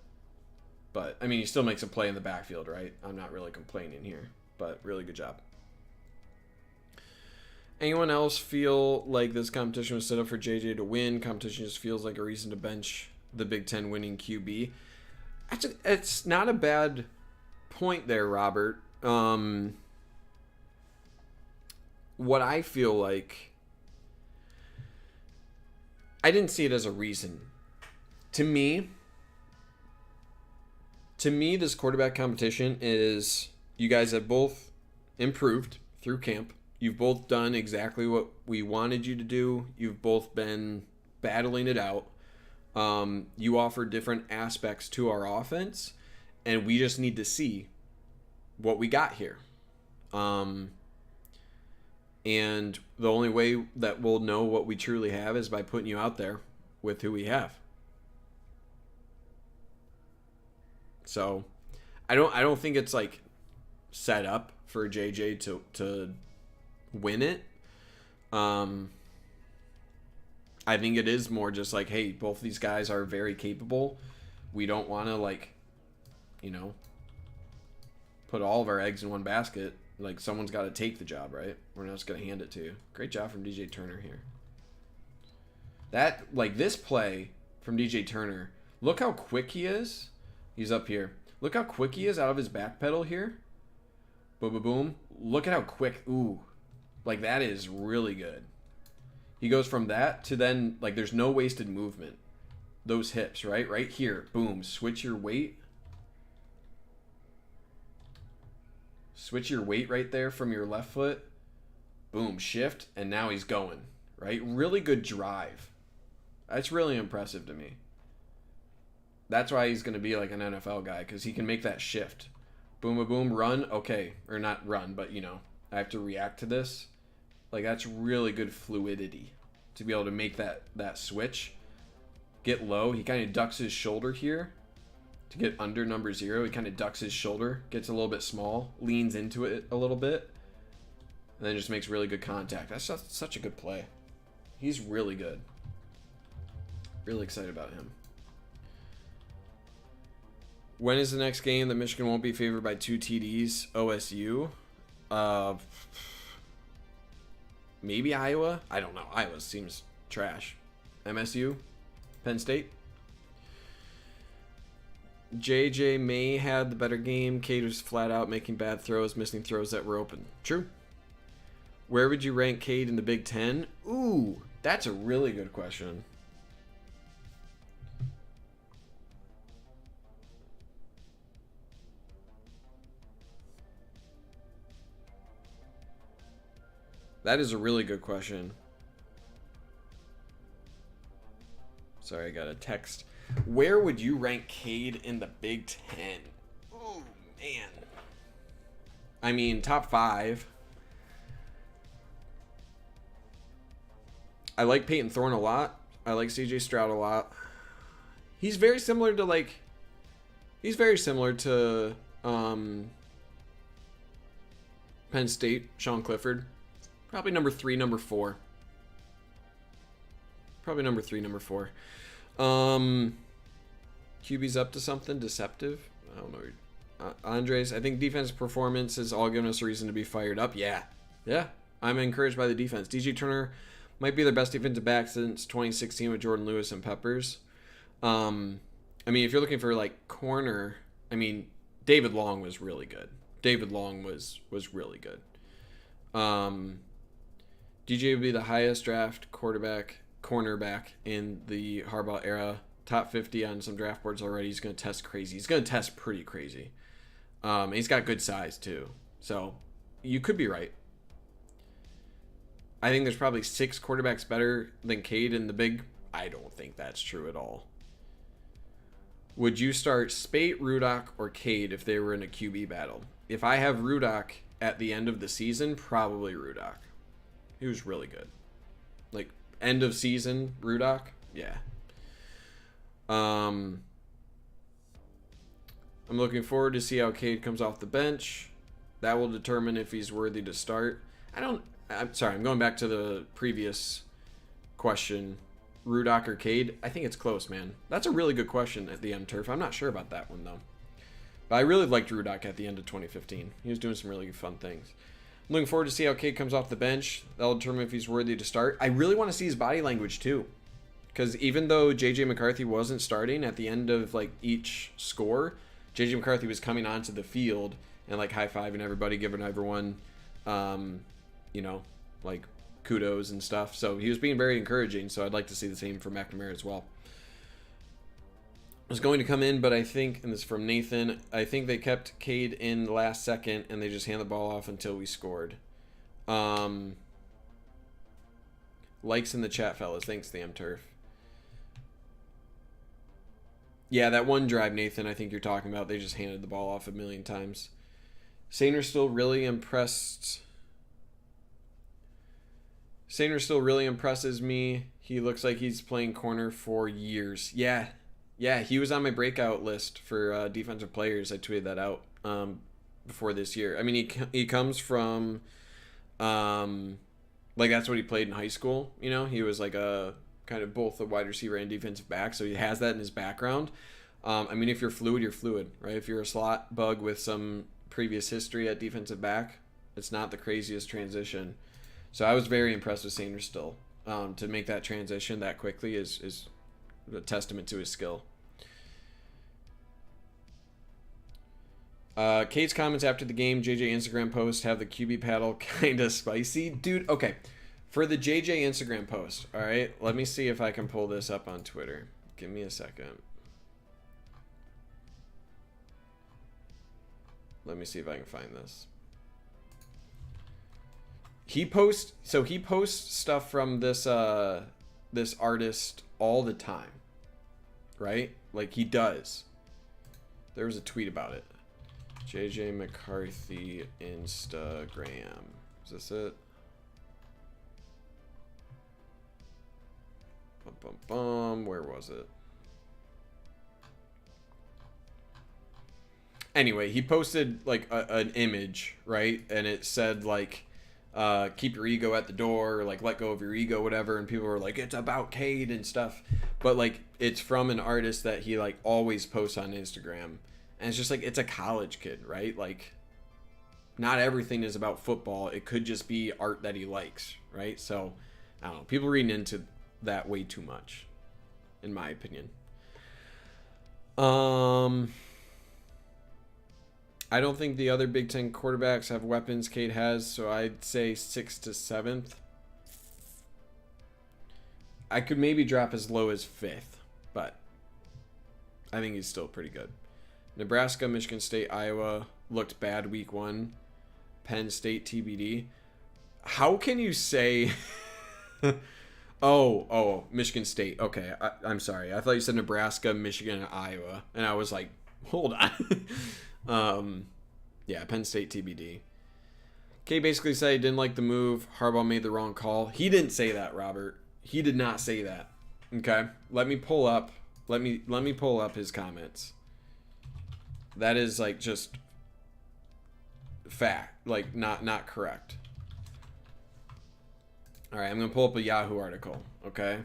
But I mean, he still makes a play in the backfield, right? I'm not really complaining here, but really good job. Anyone else feel like this competition was set up for JJ to win? Competition just feels like a reason to bench the Big Ten winning QB. It's not a bad point there, Robert. What I feel like, I didn't see it as a reason. To me, this quarterback competition is, you guys have both improved through camp. You've both done exactly what we wanted you to do. You've both been battling it out. You offer different aspects to our offense, and we just need to see what we got here. And the only way that we'll know what we truly have is by putting you out there with who we have. So I don't think it's like set up for JJ to win it. I think it is more just like, hey, both these guys are very capable. We don't want to, like, you know, put all of our eggs in one basket. Like, someone's got to take the job, right? We're not just going to hand it to you. Great job from DJ Turner here. That, like, this play from DJ Turner, look how quick he is. He's up here. Look how quick he is out of his back pedal here. Boom, boom, boom. Look at how quick. Ooh. Like, that is really good. He goes from that to then, like, there's no wasted movement. Those hips, right? Right here. Boom. Switch your weight. Switch your weight right there from your left foot. Boom. Shift. And now he's going, right? Really good drive. That's really impressive to me. That's why he's going to be like an NFL guy, because he can make that shift. Boom, boom, boom, run. Okay. Or not run, but, you know, I have to react to this. Like, that's really good fluidity to be able to make that switch. Get low. He kind of ducks his shoulder here to get under number 0. He kind of ducks his shoulder, gets a little bit small, leans into it a little bit, and then just makes really good contact. That's just such a good play. He's really good. Really excited about him. When is the next game that Michigan won't be favored by 2 TDs? OSU? Maybe Iowa? I don't know. Iowa seems trash. MSU? Penn State? JJ May had the better game. Cade was flat out making bad throws, missing throws that were open. True. Where would you rank Cade in the Big Ten? Ooh, that's a really good question. That is a really good question. Sorry, I got a text. Where would you rank Cade in the Big Ten? Oh, man. I mean, top 5. I like Peyton Thorne a lot. I like CJ Stroud a lot. He's very similar to, like... He's very similar to Penn State, Sean Clifford. Probably number 3, number 4. Probably number 3, number 4. QB's up to something deceptive. I don't know. Andres, I think defense performance has all given us a reason to be fired up. Yeah. I'm encouraged by the defense. DJ Turner might be their best defensive back since 2016 with Jordan Lewis and Peppers. I mean, if you're looking for, like, corner, I mean, David Long was really good. David Long was really good. DJ would be the highest draft cornerback in the Harbaugh era. Top 50 on some draft boards already. He's going to test crazy. He's going to test pretty crazy. And he's got good size, too. So, you could be right. I think there's probably 6 quarterbacks better than Cade in the Big. I don't think that's true at all. Would you start Spate, Rudock, or Cade if they were in a QB battle? If I have Rudock at the end of the season, probably Rudock. He was really good. Like, end of season, Rudock? Yeah. I'm looking forward to see how Cade comes off the bench. That will determine if he's worthy to start. I'm going back to the previous question. Rudock or Cade? I think it's close, man. That's a really good question at the M Turf. I'm not sure about that one, though. But I really liked Rudock at the end of 2015. He was doing some really fun things. looking forward to see how Cade comes off the bench. That'll determine if he's worthy to start. I really want to see his body language too. Because even though J.J. McCarthy wasn't starting at the end of like each score, J.J. McCarthy was coming onto the field and like high-fiving everybody, giving everyone, you know, like kudos and stuff. So he was being very encouraging. So I'd like to see the same from McNamara as well. Was going to come in, but I think, and this is from Nathan, I think they kept Cade in the last second and they just hand the ball off until we scored. Likes in the chat, fellas. Thanks, Tham Turf. Yeah, that one drive, Nathan, I think you're talking about, they just handed the ball off a million times. Sainer still really impressed. Sainer still really impresses me. He looks like he's playing corner for years. Yeah, he was on my breakout list for defensive players. I tweeted that out before this year. I mean, he comes from, like, that's what he played in high school. You know, he was like a kind of both a wide receiver and defensive back, so he has that in his background. I mean, if you're fluid, you're fluid, right? If you're a slot bug with some previous history at defensive back, it's not the craziest transition. So I was very impressed with Sanders still. To make that transition that quickly is a testament to his skill. Kate's comments after the game, JJ Instagram post, have the QB paddle kind of spicy. Dude, okay. For the JJ Instagram post, all right, let me see if I can pull this up on Twitter. Give me a second. Let me see if I can find this. He posts stuff from this this artist all the time, right? Like he does. There was a tweet about it. JJ McCarthy Instagram. Is this it? Bum, bum, bum. Where was it? Anyway, he posted like an image, right? And it said like, keep your ego at the door, or like let go of your ego, whatever. And people were like, it's about Cade and stuff. But like, it's from an artist that he like always posts on Instagram. And it's just like, it's a college kid, right? Like, not everything is about football. It could just be art that he likes, right? So, I don't know. People reading into that way too much, in my opinion. I don't think the other Big Ten quarterbacks have weapons Cade has, so I'd say 6th to 7th. I could maybe drop as low as 5th, but I think he's still pretty good. Nebraska, Michigan State, Iowa looked bad week 1. Penn State, TBD. How can you say... oh, Michigan State. Okay, I'm sorry. I thought you said Nebraska, Michigan, and Iowa. And I was like, hold on. Yeah, Penn State, TBD. Kay basically said he didn't like the move. Harbaugh made the wrong call. He didn't say that, Robert. He did not say that. Okay? Let me pull up his comments. That is like just fact, like not correct. All right, I'm going to pull up a Yahoo article, okay?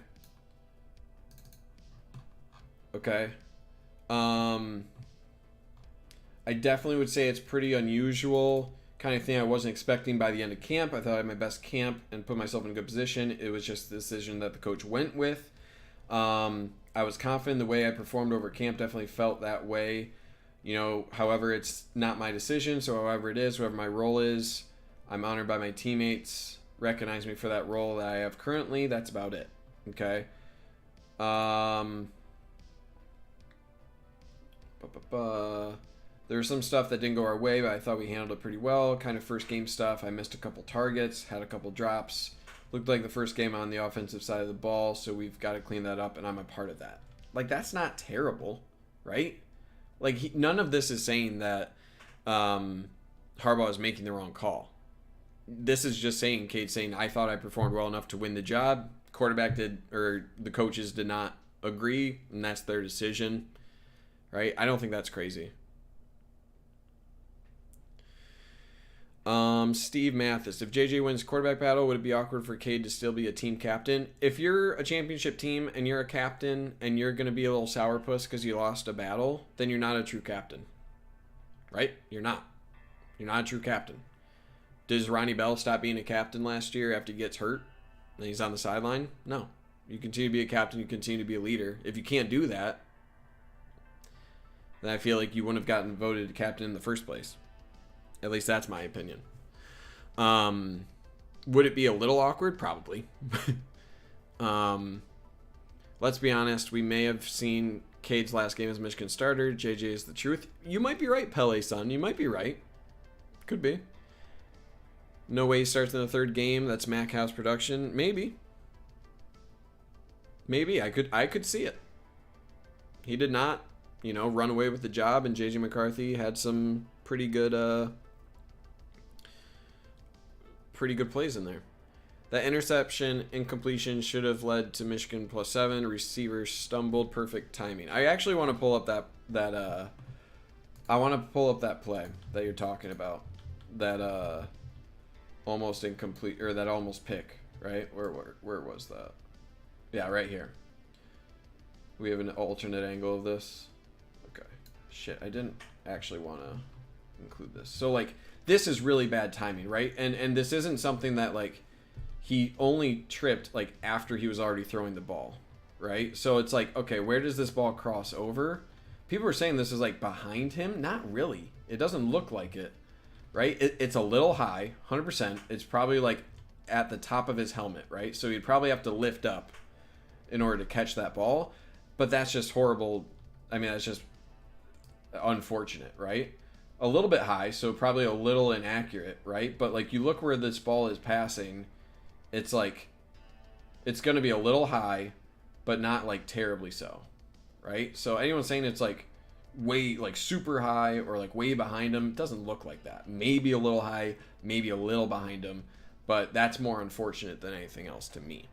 Okay. I definitely would say it's pretty unusual kind of thing I wasn't expecting by the end of camp. I thought I had my best camp and put myself in a good position. It was just the decision that the coach went with. I was confident the way I performed over camp, definitely felt that way. You know, however, it's not my decision. So however it is, whatever my role is, I'm honored by my teammates. Recognize me for that role that I have currently. That's about it. Okay. There was some stuff that didn't go our way, but I thought we handled it pretty well. Kind of first game stuff. I missed a couple targets, had a couple drops. Looked like the first game on the offensive side of the ball, so we've got to clean that up, and I'm a part of that. Like, that's not terrible, right? Like, none of this is saying that Harbaugh is making the wrong call. This is just saying, Cade saying, I thought I performed well enough to win the job. Quarterback did, or the coaches did not agree, and that's their decision, right? I don't think that's crazy. Steve Mathis, if JJ wins quarterback battle, would it be awkward for Cade to still be a team captain? If you're a championship team and you're a captain and you're going to be a little sourpuss because you lost a battle, then you're not a true captain, right? You're not a true captain. Does Ronnie Bell stop being a captain last year after he gets hurt and he's on the sideline? No. You continue to be a captain. You continue to be a leader. If you can't do that, then I feel like you wouldn't have gotten voted captain in the first place. At least that's my opinion. Would it be a little awkward? Probably. Let's be honest. We may have seen Cade's last game as Michigan starter. JJ is the truth. You might be right, Pele son. You might be right. Could be. No way he starts in the third game. That's Mac House production. Maybe. Maybe. I could see it. He did not, run away with the job, and JJ McCarthy had some pretty good plays in there. That interception incompletion should have led to Michigan +7. Receiver stumbled. Perfect timing. I actually want to pull up that play that you're talking about. That almost incomplete, or that almost pick, right? Where was that? Yeah, right here. We have an alternate angle of this. Okay. Shit, I didn't actually want to include this. So this is really bad timing, right? And this isn't something that he only tripped after he was already throwing the ball, right? So it's okay, where does this ball cross over? People are saying this is behind him. Not really. It doesn't look like it, right? It's a little high, 100%. It's probably at the top of his helmet, right? So he'd probably have to lift up in order to catch that ball. But that's just horrible. I mean, that's just unfortunate, right? A little bit high, so probably a little inaccurate, right? But you look where this ball is passing, it's it's going to be a little high, but not terribly so, right? So anyone saying it's way super high or way behind him, it doesn't look like that. Maybe a little high, maybe a little behind him, but that's more unfortunate than anything else to me.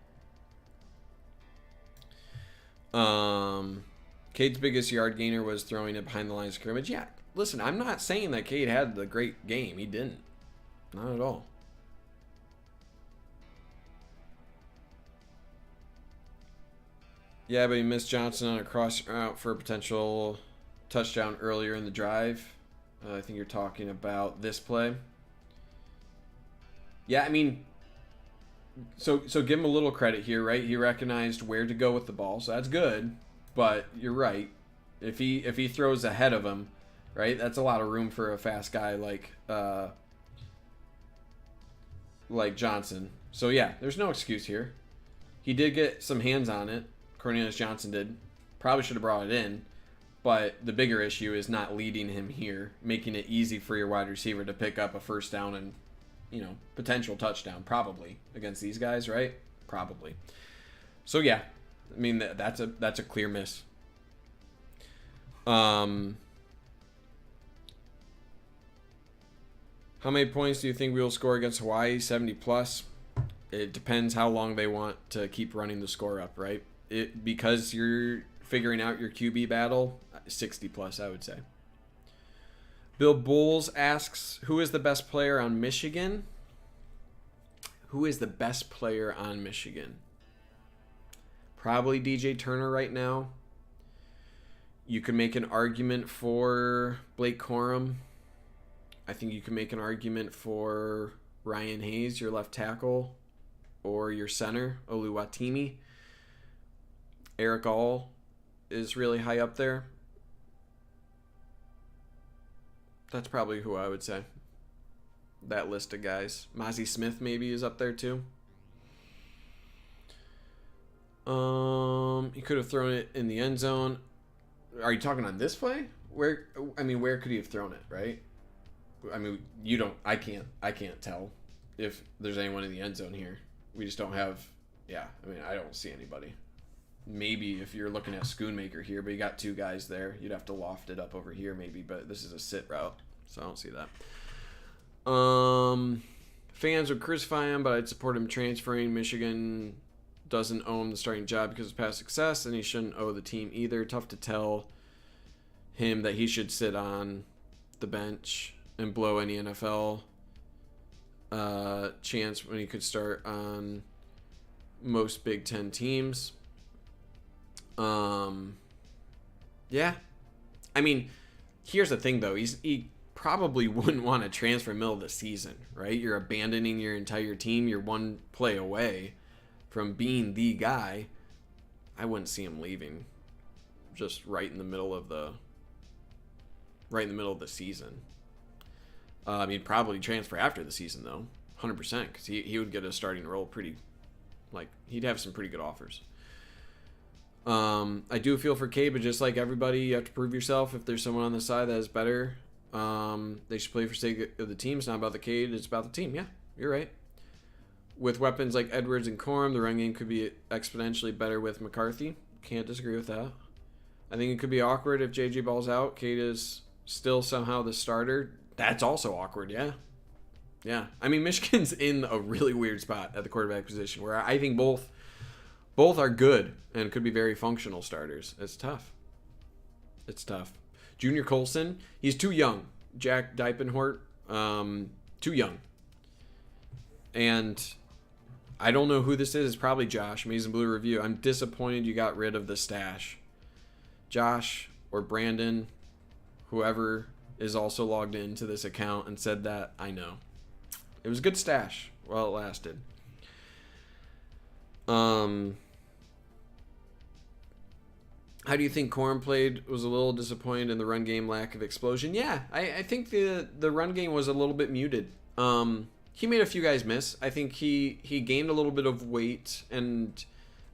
Cade's biggest yard gainer was throwing it behind the line of scrimmage. Yeah, listen, I'm not saying that Cade had the great game. He didn't. Not at all. Yeah, but he missed Johnson on a cross route for a potential touchdown earlier in the drive. I think you're talking about this play. Yeah, I mean, so give him a little credit here, right? He recognized where to go with the ball, so that's good. But you're right. If he throws ahead of him, right, that's a lot of room for a fast guy like Johnson. So yeah, there's no excuse here. He did get some hands on it. Cornelius Johnson did. Probably should have brought it in. But the bigger issue is not leading him here, making it easy for your wide receiver to pick up a first down and, potential touchdown, probably, against these guys, right? Probably. So yeah, I mean, that's a clear miss. How many points do you think we will score against Hawaii? 70+. It depends how long they want to keep running the score up, right? Because you're figuring out your QB battle, 60+, I would say. Bill Bowles asks, who is the best player on Michigan? Who is the best player on Michigan? Probably DJ Turner right now. You could make an argument for Blake Corum. I think you can make an argument for Ryan Hayes, your left tackle, or your center, Oluwatimi. Eric All is really high up there. That's probably who I would say. That list of guys. Mozzie Smith maybe is up there too. He could have thrown it in the end zone. Are you talking on this play? Where could he have thrown it, right? I mean, I can't tell if there's anyone in the end zone here. We just don't have, I don't see anybody. Maybe if you're looking at Schoonmaker here, but you got two guys there. You'd have to loft it up over here maybe, but this is a sit route, so I don't see that. Fans would crucify him, but I'd support him transferring. Michigan doesn't own the starting job because of past success, and he shouldn't owe the team either. Tough to tell him that he should sit on the bench and blow any NFL chance when he could start on most Big Ten teams. Yeah. I mean, here's the thing, though. He probably wouldn't want to transfer middle of the season, right? You're abandoning your entire team. You're one play away from being the guy. I wouldn't see him leaving just right in the middle of the season. He'd probably transfer after the season though, 100%, because he would get a starting role pretty, like, he'd have some pretty good offers. I do feel for Cade, but just like everybody, you have to prove yourself. If there's someone on the side that is better, they should play for sake of the team. It's not about the Cade, it's about the team. Yeah, you're right. With weapons like Edwards and Corum, the run game could be exponentially better with McCarthy. Can't disagree with that. I think it could be awkward if JJ balls out. Cade is still somehow the starter. That's also awkward, yeah. Yeah. I mean, Michigan's in a really weird spot at the quarterback position where I think both are good and could be very functional starters. It's tough. It's tough. Junior Colson, he's too young. Jack Diepenhort, too young. And I don't know who this is. It's probably Josh, Amazing Blue Review. I'm disappointed you got rid of the stash. Josh or Brandon, whoever is also logged into this account and said that, I know. It was a good stash while it lasted. How do you think Corum played? Was a little disappointed in the run game, lack of explosion. Yeah, I think the run game was a little bit muted. He made a few guys miss. I think he gained a little bit of weight, and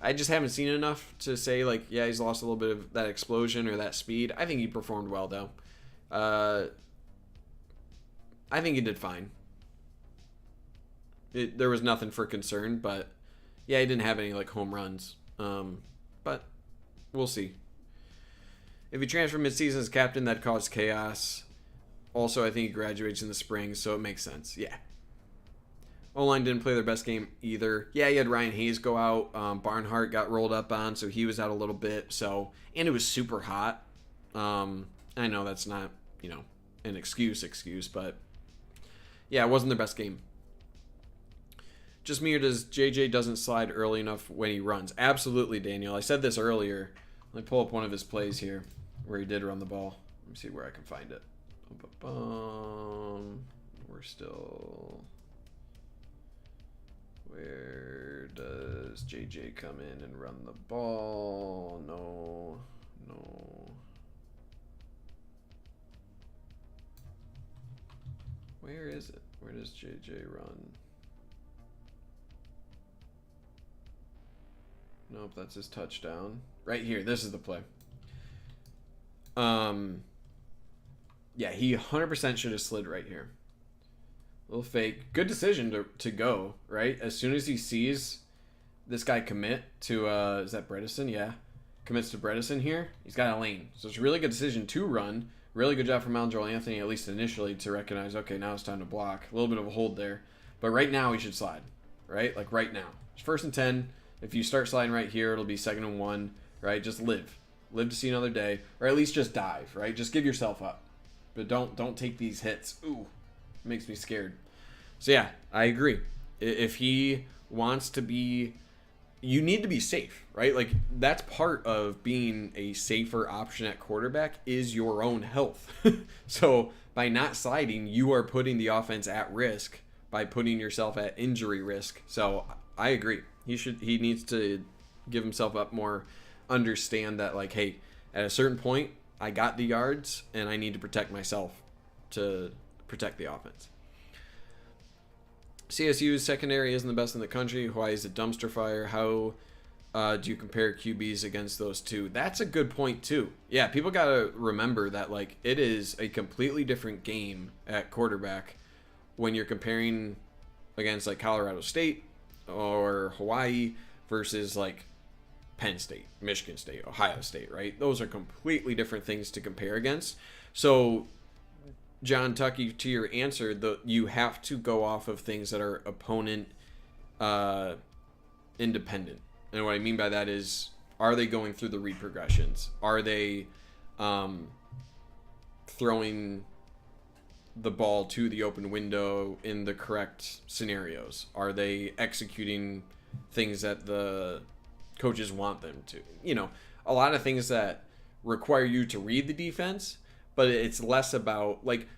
I just haven't seen enough to say, like, yeah, he's lost a little bit of that explosion or that speed. I think he performed well, though. I think he did fine. There was nothing for concern, but yeah, he didn't have any, like, home runs. But we'll see. If he transferred midseason as captain, that caused chaos. Also, I think he graduates in the spring, so it makes sense. Yeah. O-line didn't play their best game either. Yeah, he had Ryan Hayes go out. Barnhart got rolled up on, so he was out a little bit. So, and it was super hot. I know that's not, an excuse, but yeah, it wasn't their best game. Just me, or does JJ doesn't slide early enough when he runs? Absolutely, Daniel. I said this earlier. Let me pull up one of his plays here where he did run the ball. Let me see where I can find it. We're still... Where does JJ come in and run the ball? No. Where is it? Where does JJ run? Nope, that's his touchdown. Right here, this is the play. Yeah, he 100% should have slid right here. Little fake. Good decision to go, right? As soon as he sees this guy commit to, is that Bredesen? Yeah. Commits to Bredesen here. He's got a lane. So it's a really good decision to run. Really good job from Mount Joel Anthony, at least initially, to recognize, okay, now it's time to block. A little bit of a hold there. But right now, he should slide, right? Like right now. It's 1st and 10. If you start sliding right here, it'll be 2nd and 1, right? Just live. Live to see another day. Or at least just dive, right? Just give yourself up. But don't take these hits. Ooh, it makes me scared. So yeah, I agree. If he wants to be, you need to be safe, right? Like that's part of being a safer option at quarterback is your own health. So by not sliding, you are putting the offense at risk by putting yourself at injury risk. So I agree. He needs to give himself up more, understand that like, hey, at a certain point, I got the yards and I need to protect myself to protect the offense. CSU's secondary isn't the best in the country. Hawaii is a dumpster fire. How do you compare QBs against those two? That's a good point too. Yeah, people got to remember that like it is a completely different game at quarterback when you're comparing against like Colorado State or Hawaii versus like Penn State, Michigan State, Ohio State, right? Those are completely different things to compare against. So John Tucky, to your answer, you have to go off of things that are opponent independent. And what I mean by that is, are they going through the read progressions? Are they throwing the ball to the open window in the correct scenarios? Are they executing things that the coaches want them to? A lot of things that require you to read the defense, but it's less about like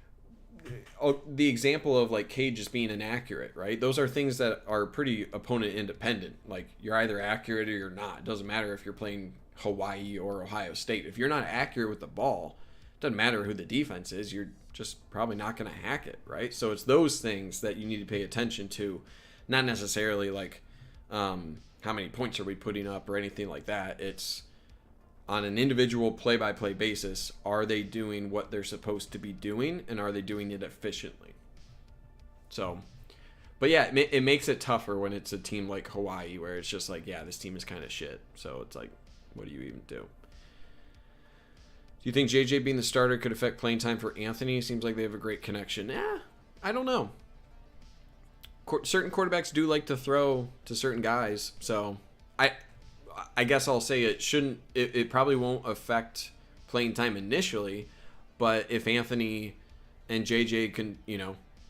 the example of like Cade just being inaccurate, right? Those are things that are pretty opponent independent. Like you're either accurate or you're not. It doesn't matter if you're playing Hawaii or Ohio State. If you're not accurate with the ball, it doesn't matter who the defense is. You're just probably not going to hack it, right? So it's those things that you need to pay attention to, not necessarily like how many points are we putting up or anything like that. It's on an individual play-by-play basis, are they doing what they're supposed to be doing, and are they doing it efficiently? So, but yeah, it makes it tougher when it's a team like Hawaii, where it's just like, yeah, this team is kind of shit. So it's like, what do you even do? Do you think JJ being the starter could affect playing time for Anthony? Seems like they have a great connection. I don't know. Certain quarterbacks do like to throw to certain guys, so I guess I'll say it shouldn't. It probably won't affect playing time initially, but if Anthony and JJ can,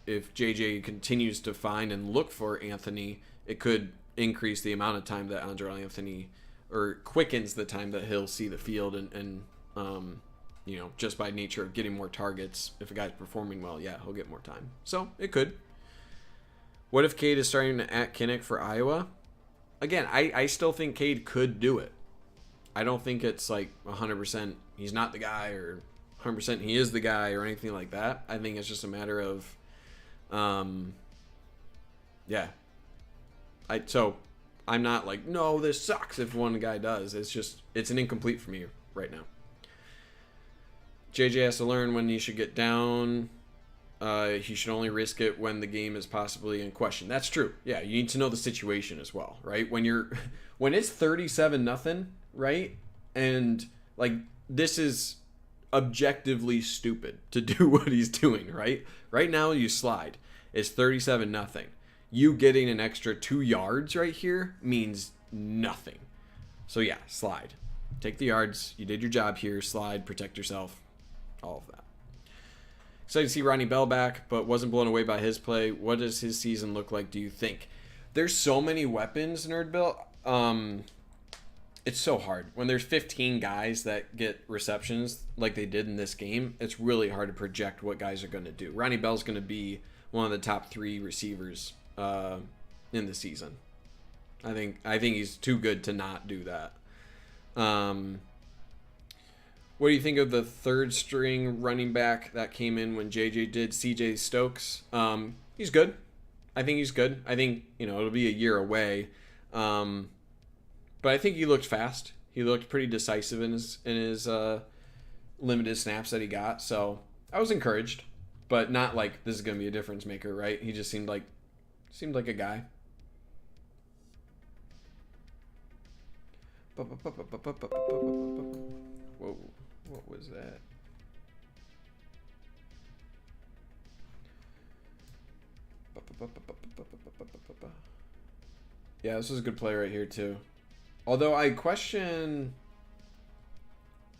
if JJ continues to find and look for Anthony, it could increase the amount of time that Andrel Anthony, or quickens the time that he'll see the field, and just by nature of getting more targets. If a guy's performing well, yeah, he'll get more time. So it could. What if Cade is starting at Kinnick for Iowa? Again, I still think Cade could do it. I don't think it's like 100% he's not the guy, or 100% he is the guy, or anything like that. I think it's just a matter of, So I'm not like, no, this sucks if one guy does. It's an incomplete for me right now. JJ has to learn when he should get down. He should only risk it when the game is possibly in question. That's true. Yeah, you need to know the situation as well, right? When it's 37-0, right? And like, this is objectively stupid to do what he's doing, right? Right now you slide. It's 37-0. You getting an extra 2 yards right here means nothing. So yeah, slide. Take the yards. You did your job here. Slide, protect yourself. All of that. Excited to see Ronnie Bell back, but wasn't blown away by his play. What does his season look like, do you think? There's so many weapons, Nerd Bill. It's so hard. When there's 15 guys that get receptions like they did in this game, it's really hard to project what guys are going to do. Ronnie Bell's going to be one of the top 3 receivers in the season. I think he's too good to not do that. What do you think of the third string running back that came in when JJ did, CJ Stokes? He's good. I think he's good. I think, it'll be a year away. But I think he looked fast. He looked pretty decisive in his limited snaps that he got. So I was encouraged, but not like this is going to be a difference maker, right? He just seemed like a guy. Whoa. What was that? Yeah, this was a good play right here too. Although I question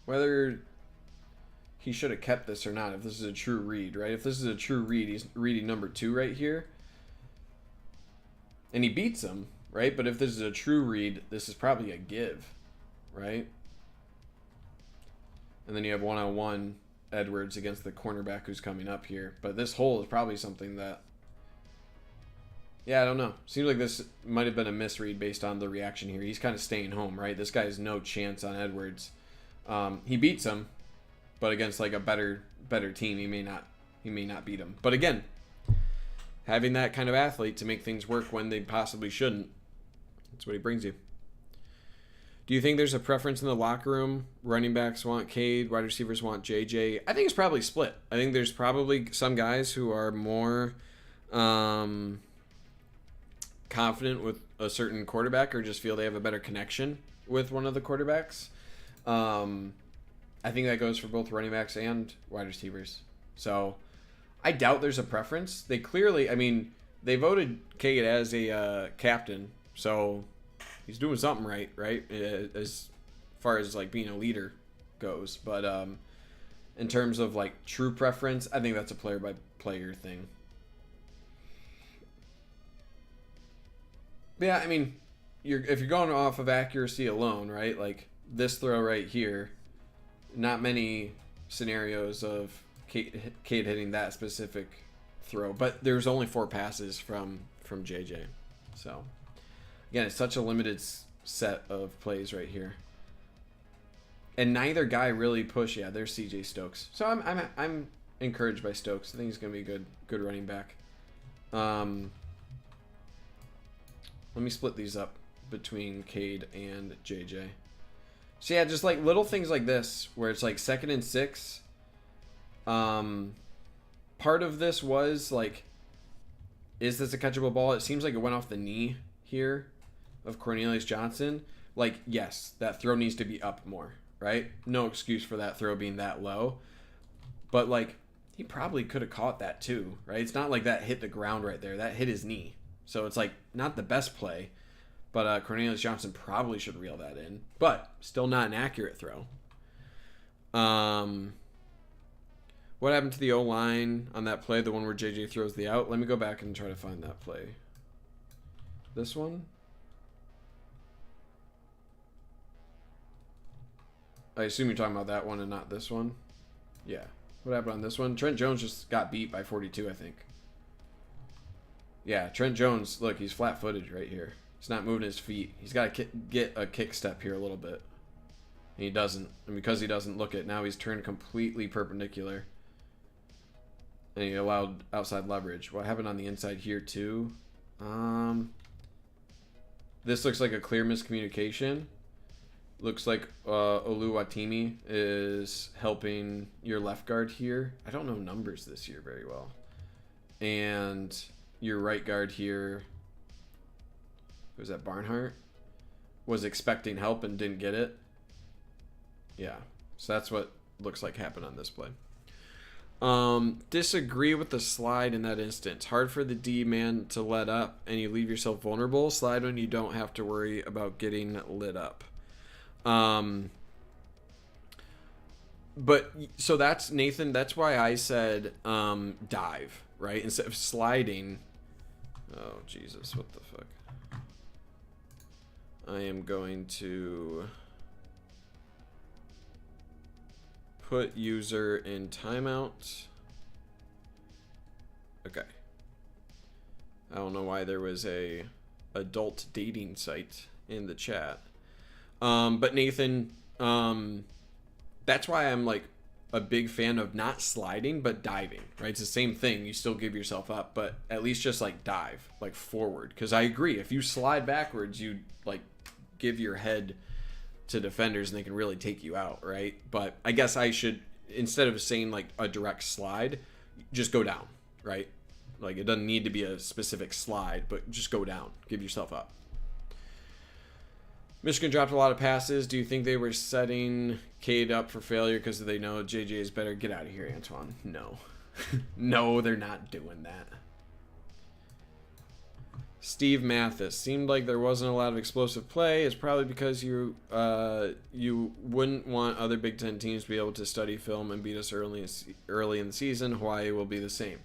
whether he should have kept this or not, if this is a true read, right? If this is a true read, he's reading number 2 right here. And he beats him, right? But if this is a true read, this is probably a give, right? And then you have one-on-one Edwards against the cornerback who's coming up here. But this hole is probably something that... Yeah, I don't know. Seems like this might have been a misread based on the reaction here. He's kind of staying home, right? This guy has no chance on Edwards. He beats him, but against like a better team, he may not beat him. But again, having that kind of athlete to make things work when they possibly shouldn't, that's what he brings you. Do you think there's a preference in the locker room? Running backs want Cade, wide receivers want JJ. I think it's probably split. I think there's probably some guys who are more confident with a certain quarterback, or just feel they have a better connection with one of the quarterbacks. I think that goes for both running backs and wide receivers. So I doubt there's a preference. They clearly, they voted Cade as a captain, so he's doing something right? As far as like being a leader goes. But in terms of like true preference, I think that's a player by player thing. Yeah, if you're going off of accuracy alone, right? Like this throw right here, not many scenarios of Cade hitting that specific throw. But there's only 4 passes from JJ. So, again, it's such a limited set of plays right here. And neither guy really push. Yeah, there's CJ Stokes. So I'm encouraged by Stokes. I think he's going to be a good running back. Let me split these up between Cade and JJ. So yeah, just like little things like this where it's like 2nd and 6. Part of this was like, is this a catchable ball? It seems like it went off the knee here of Cornelius Johnson. Like, yes, that throw needs to be up more, right? No excuse for that throw being that low. But like, he probably could have caught that too, right? It's not like that hit the ground right there. That hit his knee. So it's like not the best play. But Cornelius Johnson probably should reel that in. But still not an accurate throw. What happened to the O-line on that play? The one where JJ throws the out? Let me go back and try to find that play. This one? I assume you're talking about that one and not this one? Yeah. What happened on this one? Trent Jones just got beat by 42, I think. Yeah, Trent Jones, look, he's flat-footed right here. He's not moving his feet. He's got to get a kick step here a little bit. And he doesn't. And because he doesn't look it, now he's turned completely perpendicular. And he allowed outside leverage. What happened on the inside here too? This looks like a clear miscommunication. Looks like Oluwatimi is helping your left guard here. I don't know numbers this year very well. And your right guard here, was that Barnhart, was expecting help and didn't get it. Yeah, so that's what looks like happened on this play. Disagree with the slide in that instance. Hard for the D-man to let up, and you leave yourself vulnerable. Slide when you don't have to worry about getting lit up. But, so that's, Nathan, that's why I said dive, right? Instead of sliding. Oh, Jesus, what the fuck. I am going to put user in timeout. Okay. I don't know why there was a adult dating site in the chat. But Nathan, that's why I'm like a big fan of not sliding, but diving, right? It's the same thing. You still give yourself up, but at least just like dive, like forward. Because I agree, if you slide backwards, you like give your head to defenders and they can really take you out, right? But I guess I should, instead of saying like a direct slide, just go down, right? Like it doesn't need to be a specific slide, but just go down, give yourself up. Michigan dropped a lot of passes. Do you think they were setting Cade up for failure because they know JJ is better? Get out of here, Antoine. No. No, they're not doing that. Steve Mathis. Seemed like there wasn't a lot of explosive play. It's probably because you wouldn't want other Big Ten teams to be able to study film and beat us early in the season. Hawaii will be the same.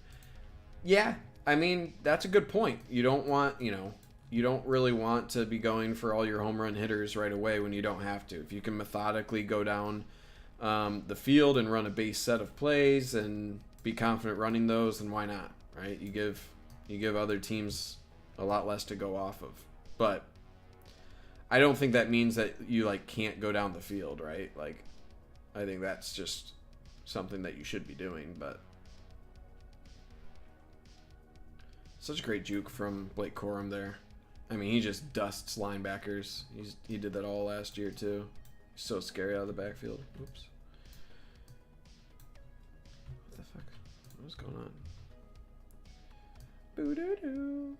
Yeah, I mean, that's a good point. You don't want, you don't really want to be going for all your home run hitters right away when you don't have to. If you can methodically go down the field and run a base set of plays and be confident running those, then why not, right? You give other teams a lot less to go off of. But I don't think that means that you like can't go down the field, right? Like I think that's just something that you should be doing, but such a great juke from Blake Corum there. I mean, he just dusts linebackers. He did that all last year too. He's so scary out of the backfield. Oops. What the fuck? What's going on? Boo-doo-doo.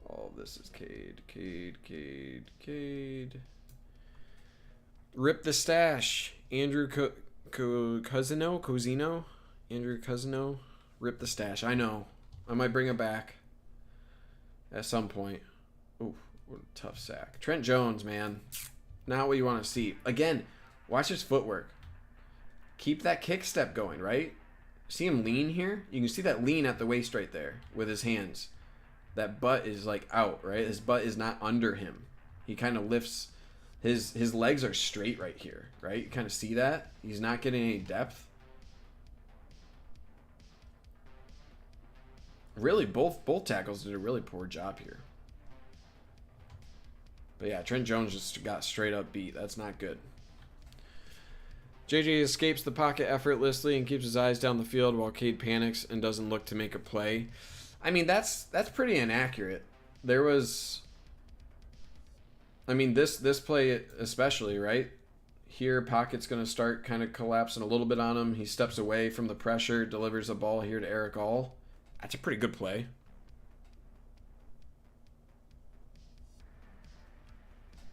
All this is Cade. Rip the stash. Andrew Cousino? Andrew Cousino? Rip the stash. I know. I might bring it back at some point. Ooh, what a tough sack. Trent Jones, man. Not what you want to see. Again, watch his footwork. Keep that kick step going, right? See him lean here? You can see that lean at the waist right there with his hands. That butt is like out, right? His butt is not under him. He kind of lifts His legs are straight right here, right? You kind of see that? He's not getting any depth. Really, both tackles did a really poor job here. But yeah, Trent Jones just got straight up beat. That's not good. JJ escapes the pocket effortlessly and keeps his eyes down the field while Cade panics and doesn't look to make a play. I mean, that's pretty inaccurate. There was... I mean, this play especially, right? Here, pocket's going to start kind of collapsing a little bit on him. He steps away from the pressure, delivers a ball here to Eric All. That's a pretty good play.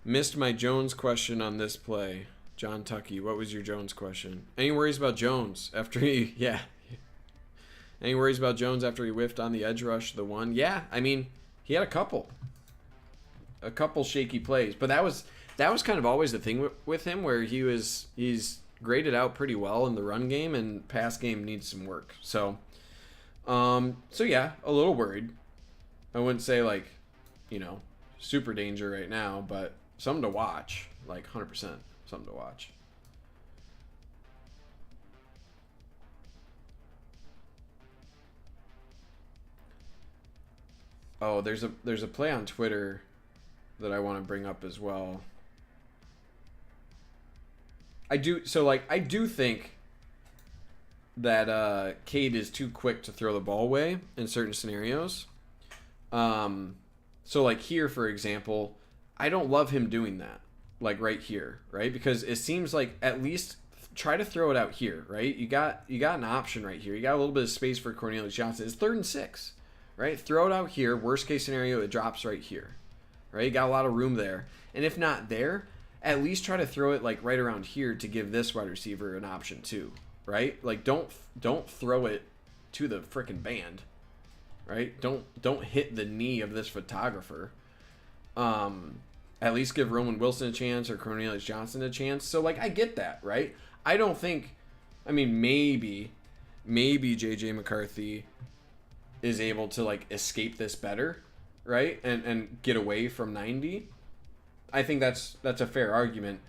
Missed my Jones question on this play. John Tucky, what was your Jones question? Any worries about Jones after he... Yeah. Any worries about Jones after he whiffed on the edge rush, the one? Yeah, I mean, he had a couple shaky plays, but that was kind of always the thing with him, where he's graded out pretty well in the run game, and pass game needs some work. So yeah, a little worried. I wouldn't say like, super danger right now, but something to watch, like 100% something to watch. Oh, there's a play on Twitter that I want to bring up as well. I do think that Cade is too quick to throw the ball away in certain scenarios. So like here, for example, I don't love him doing that, like right here, right? Because it seems like at least try to throw it out here, right? You got an option right here. You got a little bit of space for Cornelius Johnson. It's 3rd and 6, right? Throw it out here. Worst case scenario, it drops right here. Right, you got a lot of room there, and if not there, at least try to throw it like right around here to give this wide receiver an option too, right? Like don't throw it to the frickin' band, right? Don't hit the knee of this photographer. At least give Roman Wilson a chance or Cornelius Johnson a chance. So like I get that, right? I don't think, I mean maybe JJ McCarthy is able to like escape this better. Right, and get away from 90. I think that's a fair argument.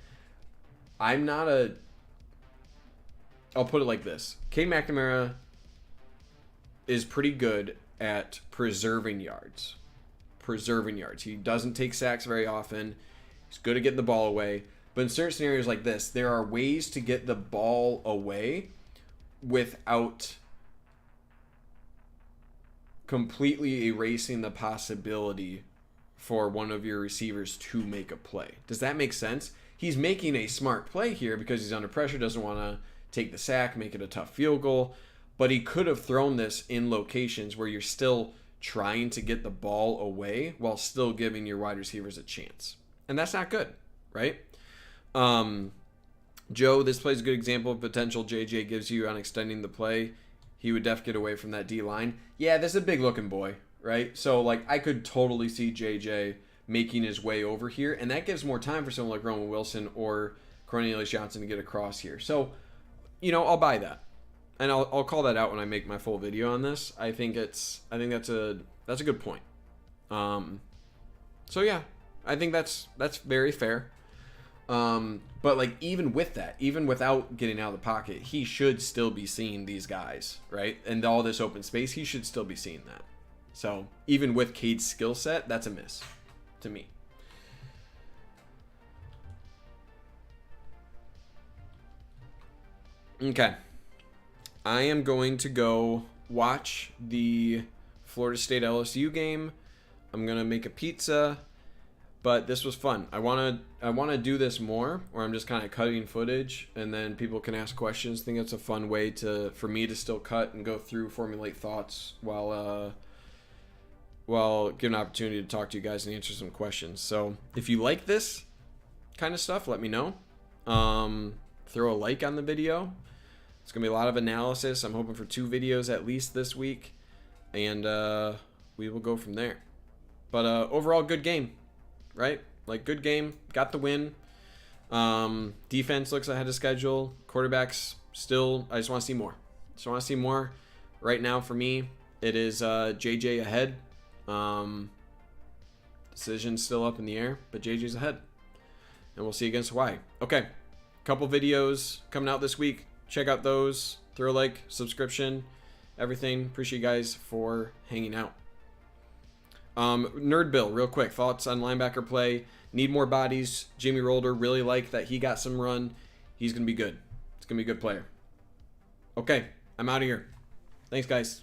I'll put it like this: Cade McNamara is pretty good at preserving yards. He doesn't take sacks very often. He's good at getting the ball away. But in certain scenarios like this, there are ways to get the ball away without completely erasing the possibility for one of your receivers to make a play. Does that make sense? He's making a smart play here because he's under pressure, doesn't want to take the sack, make it a tough field goal, but he could have thrown this in locations where you're still trying to get the ball away while still giving your wide receivers a chance. And that's not good, right? Joe, this play is a good example of potential JJ gives you on extending the play. He would def get away from that D-line. Yeah, this is a big-looking boy, right? So, like, I could totally see JJ making his way over here, and that gives more time for someone like Roman Wilson or Cornelius Johnson to get across here. So, I'll buy that, and I'll call that out when I make my full video on this. I think that's a good point. So yeah, I think that's very fair. But like even with that, even without getting out of the pocket, he should still be seeing these guys, right? And all this open space, he should still be seeing that. So even with Cade's skill set, that's a miss to me. Okay. I am going to go watch the Florida State LSU game. I'm going to make a pizza. But this was fun. I want to do this more, where I'm just kind of cutting footage, and then people can ask questions. I think it's a fun way for me to still cut and go through, formulate thoughts while giving an opportunity to talk to you guys and answer some questions. So if you like this kind of stuff, let me know. Throw a like on the video. It's gonna be a lot of analysis. I'm hoping for 2 videos at least this week, and we will go from there. But overall, good game. Right? Like, good game. Got the win. Defense looks ahead of schedule. Quarterbacks still, I just want to see more. Right now, for me, it is JJ ahead. Decision's still up in the air, but JJ's ahead. and we'll see you against Hawaii. Okay, couple videos coming out this week. Check out those. Throw a like, subscription, everything. Appreciate you guys for hanging out. Nerd Bill, real quick. Thoughts on linebacker play. Need more bodies. Jamie Rolder, really like that he got some run. He's going to be good. It's going to be a good player. Okay, I'm out of here. Thanks, guys.